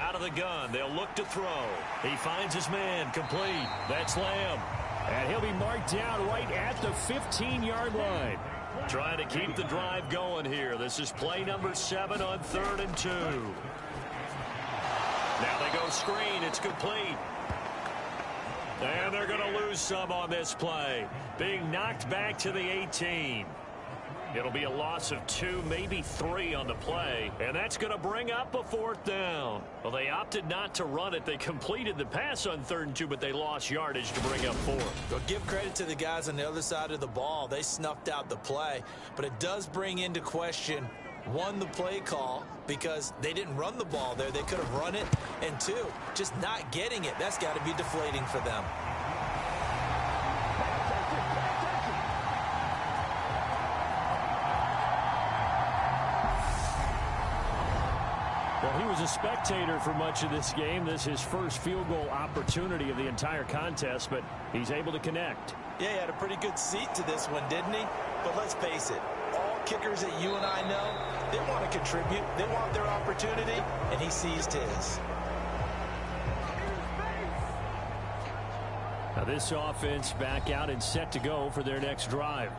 Out of the gun, they'll look to throw. He finds his man, complete. That's Lamb. And he'll be marked down right at the 15-yard line. Trying to keep the drive going here. This is play number 7 on 3rd and 2. Now they go screen. It's complete. And they're going to lose some on this play. Being knocked back to the 18. It'll be a loss of 2, maybe 3 on the play. And that's going to bring up a 4th down. Well, they opted not to run it. They completed the pass on 3rd and 2, but they lost yardage to bring up 4. Well, give credit to the guys on the other side of the ball. They snuffed out the play. But it does bring into question, 1, the play call, because they didn't run the ball there. They could have run it. And 2, just not getting it. That's got to be deflating for them. Well, he was a spectator for much of this game. This is his first field goal opportunity of the entire contest, but he's able to connect. Yeah, he had a pretty good seat to this one, didn't he? But let's face it, all kickers that you and I know, they want to contribute. They want their opportunity, and he seized his. Now this offense back out and set to go for their next drive.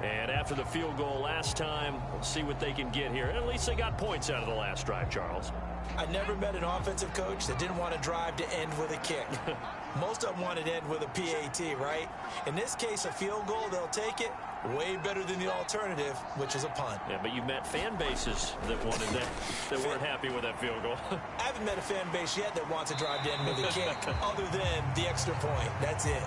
And after the field goal last time, we'll see what they can get here. At least they got points out of the last drive, Charles. I never met an offensive coach that didn't want to drive to end with a kick. Most of them wanted to end with a PAT, right? In this case, a field goal, they'll take it. Way better than the alternative, which is a punt. Yeah, but you've met fan bases that wanted that weren't happy with that field goal. I haven't met a fan base yet that wants to drive to end with a kick, other than the extra point. That's it.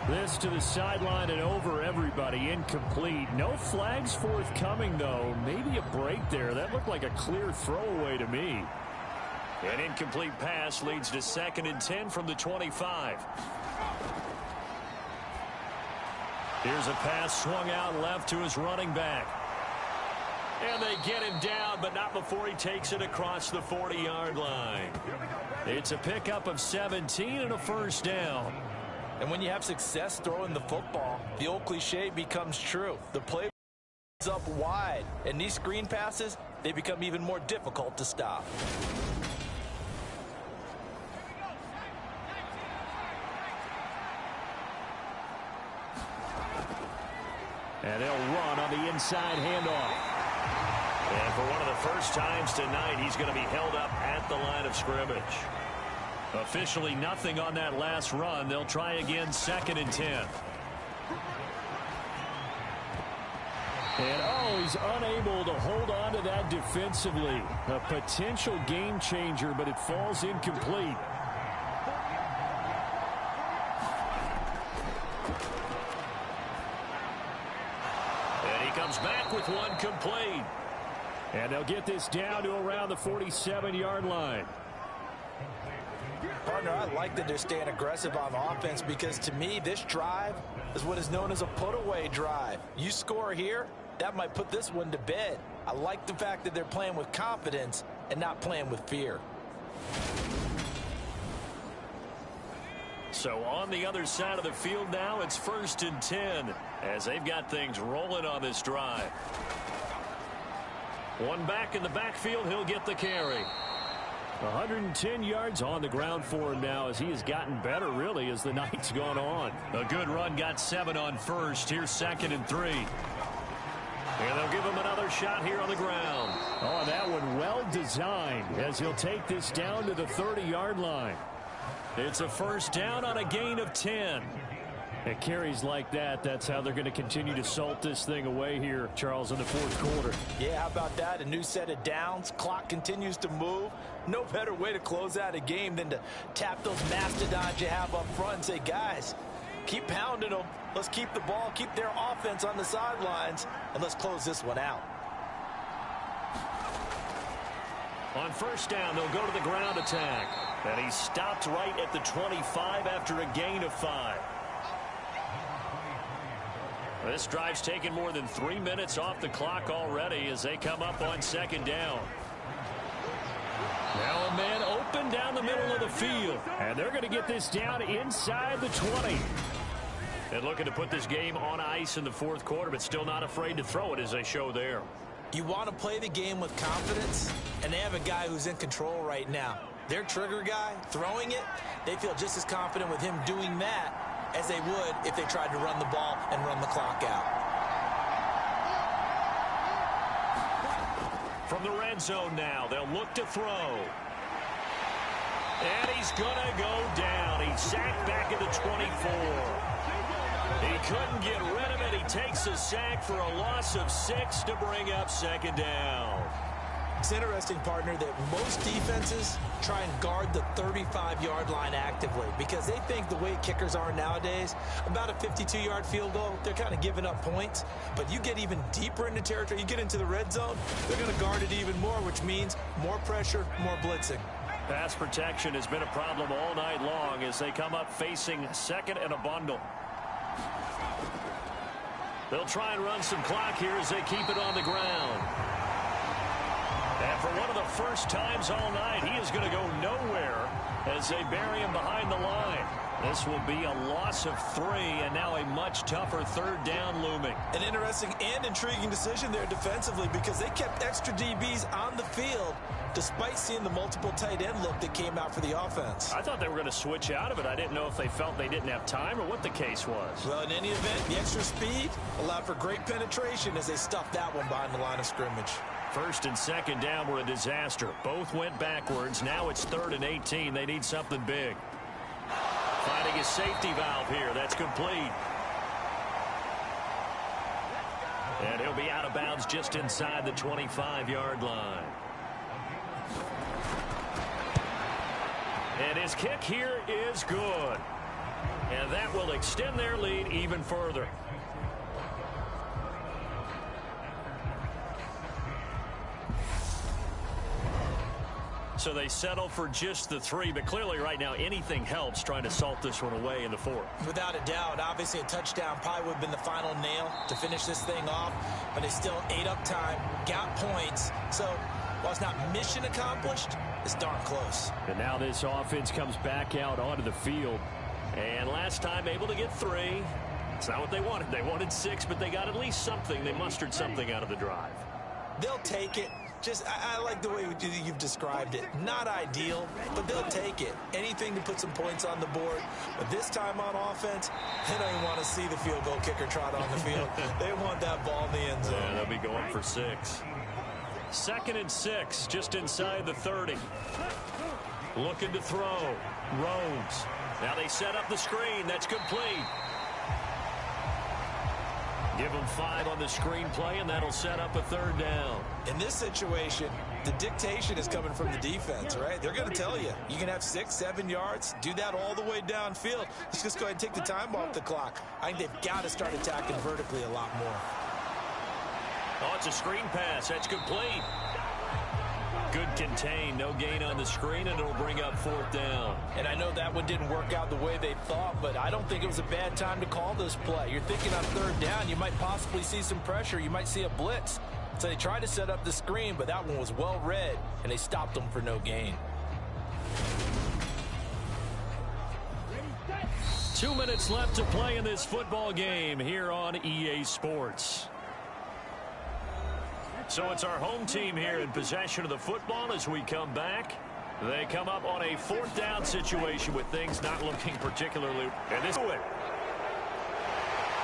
This to the sideline and over everybody. Incomplete. No flags forthcoming, though. Maybe a break there. That looked like a clear throwaway to me. An incomplete pass leads to 2nd and 10 from the 25. Here's a pass swung out left to his running back. And they get him down, but not before he takes it across the 40-yard line. It's a pickup of 17 and a first down. And when you have success throwing the football, the old cliche becomes true. The play is up wide, and these screen passes, they become even more difficult to stop. And they'll run on the inside handoff. And for one of the first times tonight, he's going to be held up at the line of scrimmage. Officially nothing on that last run. They'll try again 2nd and 10. And he's unable to hold on to that defensively. A potential game changer, but it falls incomplete. And he comes back with one complete. And they'll get this down to around the 47-yard line. Partner, I like that they're staying aggressive on offense because to me, this drive is what is known as a put-away drive. You score here, that might put this one to bed. I like the fact that they're playing with confidence and not playing with fear. So on the other side of the field now, it's 1st and 10 as they've got things rolling on this drive. One back in the backfield, he'll get the carry. 110 yards on the ground for him now as he has gotten better, really, as the night's gone on. A good run, got 7 on first. Here's 2nd and 3. And they'll give him another shot here on the ground. Oh, that one well designed as he'll take this down to the 30-yard line. It's a first down on a gain of 10. It carries like that. That's how they're going to continue to salt this thing away here, Charles, in the 4th quarter. Yeah, how about that? A new set of downs. Clock continues to move. No better way to close out a game than to tap those mastodons you have up front and say, guys, keep pounding them. Let's keep the ball, keep their offense on the sidelines, and let's close this one out. On first down, they'll go to the ground attack. And he stopped right at the 25 after a gain of 5. This drive's taken more than 3 minutes off the clock already as they come up on 2nd down. Now a man open down the middle of the field. And they're going to get this down inside the 20. And looking to put this game on ice in the 4th quarter, but still not afraid to throw it as they show there. You want to play the game with confidence, and they have a guy who's in control right now. Their trigger guy, throwing it, they feel just as confident with him doing that as they would if they tried to run the ball and run the clock out. From the red zone now, they'll look to throw. And he's going to go down. He's sacked back at the 24. He couldn't get rid of it. He takes a sack for a loss of 6 to bring up 2nd down. It's interesting, partner, that most defenses try and guard the 35-yard line actively because they think the way kickers are nowadays, about a 52-yard field goal, they're kind of giving up points. But you get even deeper into territory, you get into the red zone, they're going to guard it even more, which means more pressure, more blitzing. Pass protection has been a problem all night long as they come up facing 2nd and a bundle. They'll try and run some clock here as they keep it on the ground. And for one of the first times all night, he is going to go nowhere as they bury him behind the line. This will be a loss of 3, and now a much tougher third down looming. An interesting and intriguing decision there defensively because they kept extra DBs on the field despite seeing the multiple tight end look that came out for the offense. I thought they were going to switch out of it. I didn't know if they felt they didn't have time or what the case was. Well, in any event, the extra speed allowed for great penetration as they stuffed that one behind the line of scrimmage. First and second down were a disaster. Both went backwards. Now it's 3rd and 18. They need something big. Finding his safety valve here. That's complete. And he'll be out of bounds just inside the 25-yard line. And his kick here is good. And that will extend their lead even further. So they settle for just the 3, but clearly right now anything helps trying to salt this one away in the 4th. Without a doubt, obviously a touchdown probably would have been the final nail to finish this thing off, but they still ate up time, got points. So while it's not mission accomplished, it's darn close. And now this offense comes back out onto the field. And last time able to get 3. It's not what they wanted. They wanted 6, but they got at least something. They mustered something out of the drive. They'll take it. I like the way you've described it. Not ideal, but they'll take it. Anything to put some points on the board. But this time on offense, they don't even want to see the field goal kicker trot on the field. They want that ball in the end zone. Yeah, they'll be going for 6. 2nd and 6, just inside the 30. Looking to throw. Rhodes. Now they set up the screen. That's complete. Give them 5 on the screen play, and that'll set up a 3rd down. In this situation, the dictation is coming from the defense, right? They're going to tell you, you can have 6, 7 yards, do that all the way downfield. Let's just go ahead and take the time off the clock. I think they've got to start attacking vertically a lot more. Oh, it's a screen pass. That's complete. Good contain. No gain on the screen, and it'll bring up 4th down. And I know that one didn't work out the way they thought, but I don't think it was a bad time to call this play. You're thinking on 3rd down, you might possibly see some pressure. You might see a blitz. So they tried to set up the screen, but that one was well read, and they stopped them for no gain. 2 minutes left to play in this football game here on EA Sports. So it's our home team here in possession of the football as we come back. They come up on a 4th down situation with things not looking particularly. And this way.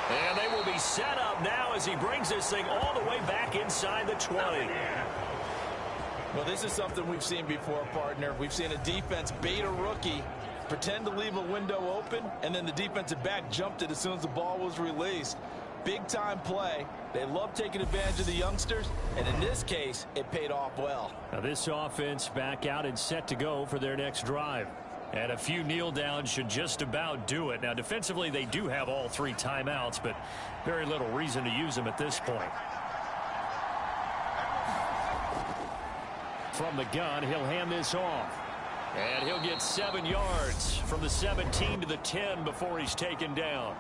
And they will be set up now as he brings this thing all the way back inside the 20. Well, this is something we've seen before, partner. We've seen a defense bait a rookie, pretend to leave a window open, and then the defensive back jumped it as soon as the ball was released. Big-time play. They love taking advantage of the youngsters, and in this case, it paid off well. Now this offense back out and set to go for their next drive. And a few kneel downs should just about do it. Now defensively, they do have all 3 timeouts, but very little reason to use them at this point. From the gun, he'll hand this off. And he'll get 7 yards from the 17 to the 10 before he's taken down.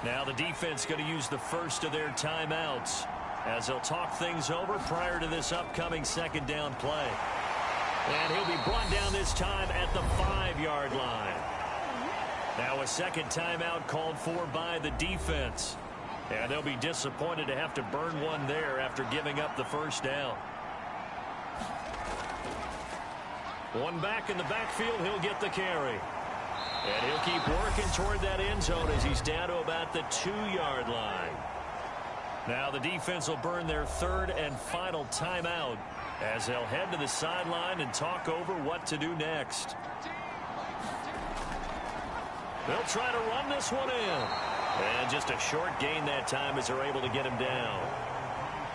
Now the defense going to use the first of their timeouts as they'll talk things over prior to this upcoming 2nd down play. And he'll be brought down this time at the 5-yard line. Now a 2nd timeout called for by the defense. And they'll be disappointed to have to burn one there after giving up the 1st down. One back in the backfield, he'll get the carry. And he'll keep working toward that end zone as he's down to about the 2-yard line. Now the defense will burn their 3rd and final timeout as they'll head to the sideline and talk over what to do next. They'll try to run this one in. And just a short gain that time as they're able to get him down.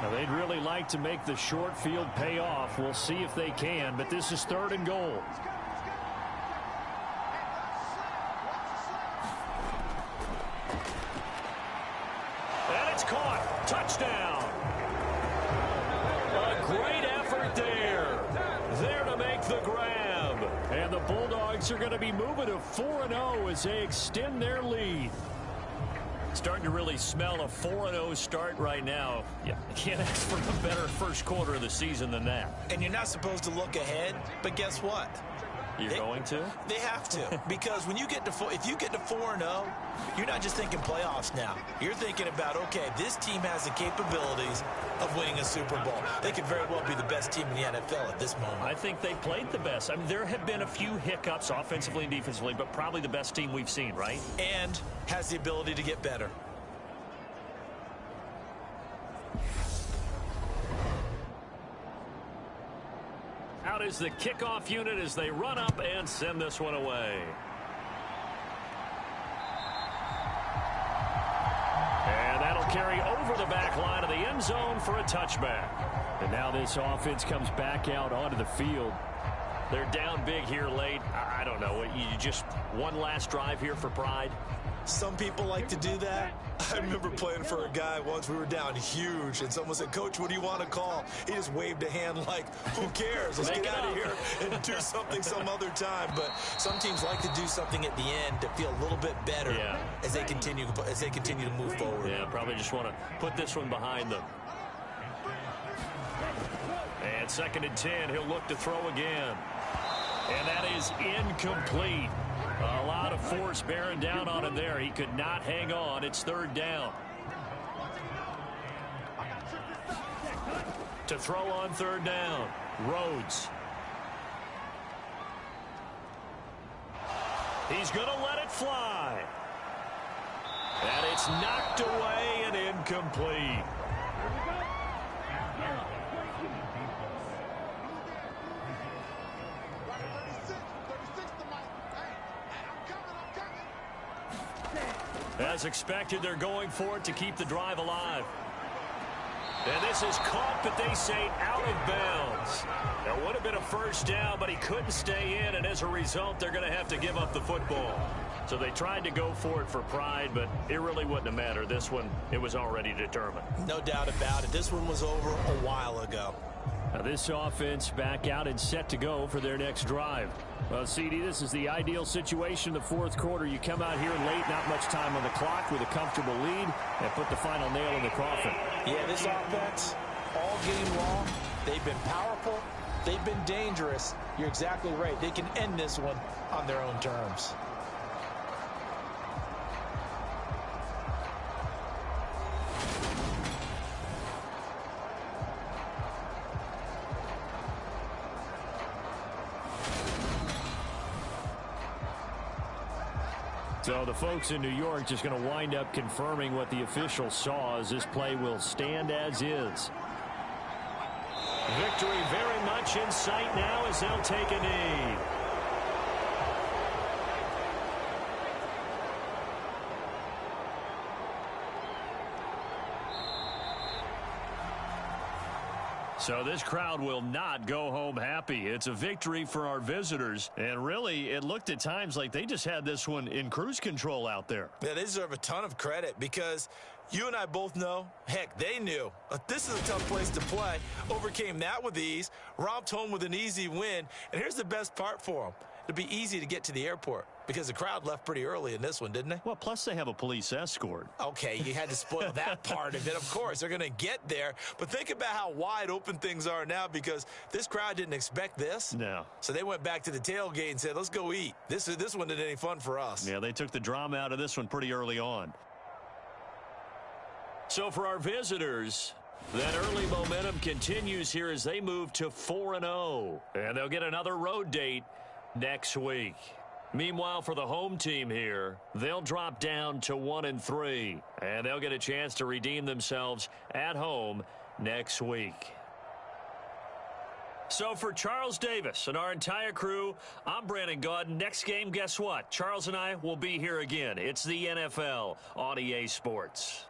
Now they'd really like to make the short field pay off. We'll see if they can, but this is 3rd and goal. Caught. Touchdown. A great effort there. There to make the grab. And the Bulldogs are going to be moving to 4-0 as they extend their lead. Starting to really smell a 4-0 start right now. Yeah, you can't ask for a better first quarter of the season than that. And you're not supposed to look ahead, but guess what? You're going to? They have to, because when you get to if you get to 4-0, you're not just thinking playoffs now. You're thinking about, okay, this team has the capabilities of winning a Super Bowl. They could very well be the best team in the NFL at this moment. I think they played the best. I mean, there have been a few hiccups offensively and defensively, but probably the best team we've seen, right? And has the ability to get better. Out is the kickoff unit as they run up and send this one away. And that'll carry over the back line of the end zone for a touchback. And now this offense comes back out onto the field. They're down big here late. I don't know. You just one last drive here for pride? Some people like to do that. I remember playing for a guy once. We were down huge, and someone said, "Coach, what do you want to call?" He just waved a hand like, who cares? Let's get out of here and do something some other time. But some teams like to do something at the end to feel a little bit better as they continue to move forward. Yeah, probably just want to put this one behind them. And 2nd and 10, he'll look to throw again. And that is incomplete. A lot of force bearing down on him there. He could not hang on. It's 3rd down. To throw on 3rd down, Rhodes. He's going to let it fly. And it's knocked away and incomplete. As expected, they're going for it to keep the drive alive. And this is caught, but they say out of bounds. There would have been a 1st down, but he couldn't stay in, and as a result, they're going to have to give up the football. So they tried to go for it for pride, but it really wouldn't have mattered. This one, it was already determined. No doubt about it. This one was over a while ago. Now this offense back out and set to go for their next drive. Well, CD, this is the ideal situation in the 4th quarter. You come out here late, not much time on the clock, with a comfortable lead, and put the final nail in the coffin. Yeah, this offense, all game long, they've been powerful, they've been dangerous. You're exactly right. They can end this one on their own terms. So the folks in New York just going to wind up confirming what the officials saw, as this play will stand as is. Victory very much in sight now as they'll take a knee. So this crowd will not go home happy. It's a victory for our visitors. And really, it looked at times like they just had this one in cruise control out there. Yeah, they deserve a ton of credit because you and I both know, heck, they knew. This is a tough place to play. Overcame that with ease, romped home with an easy win. And here's the best part for them. It'll be easy to get to the airport because the crowd left pretty early in this one, didn't they? Well, plus they have a police escort. Okay, you had to spoil that part of it. Of course, they're going to get there. But think about how wide open things are now because this crowd didn't expect this. No. So they went back to the tailgate and said, let's go eat. This one isn't any fun for us. Yeah, they took the drama out of this one pretty early on. So for our visitors, that early momentum continues here as they move to 4-0. And they'll get another road date next week. Meanwhile, for the home team here, they'll drop down to 1-3, and they'll get a chance to redeem themselves at home next week. So for Charles Davis and our entire crew, I'm Brandon Gaudin. Next game, guess what? Charles and I will be here again. It's the NFL on EA Sports.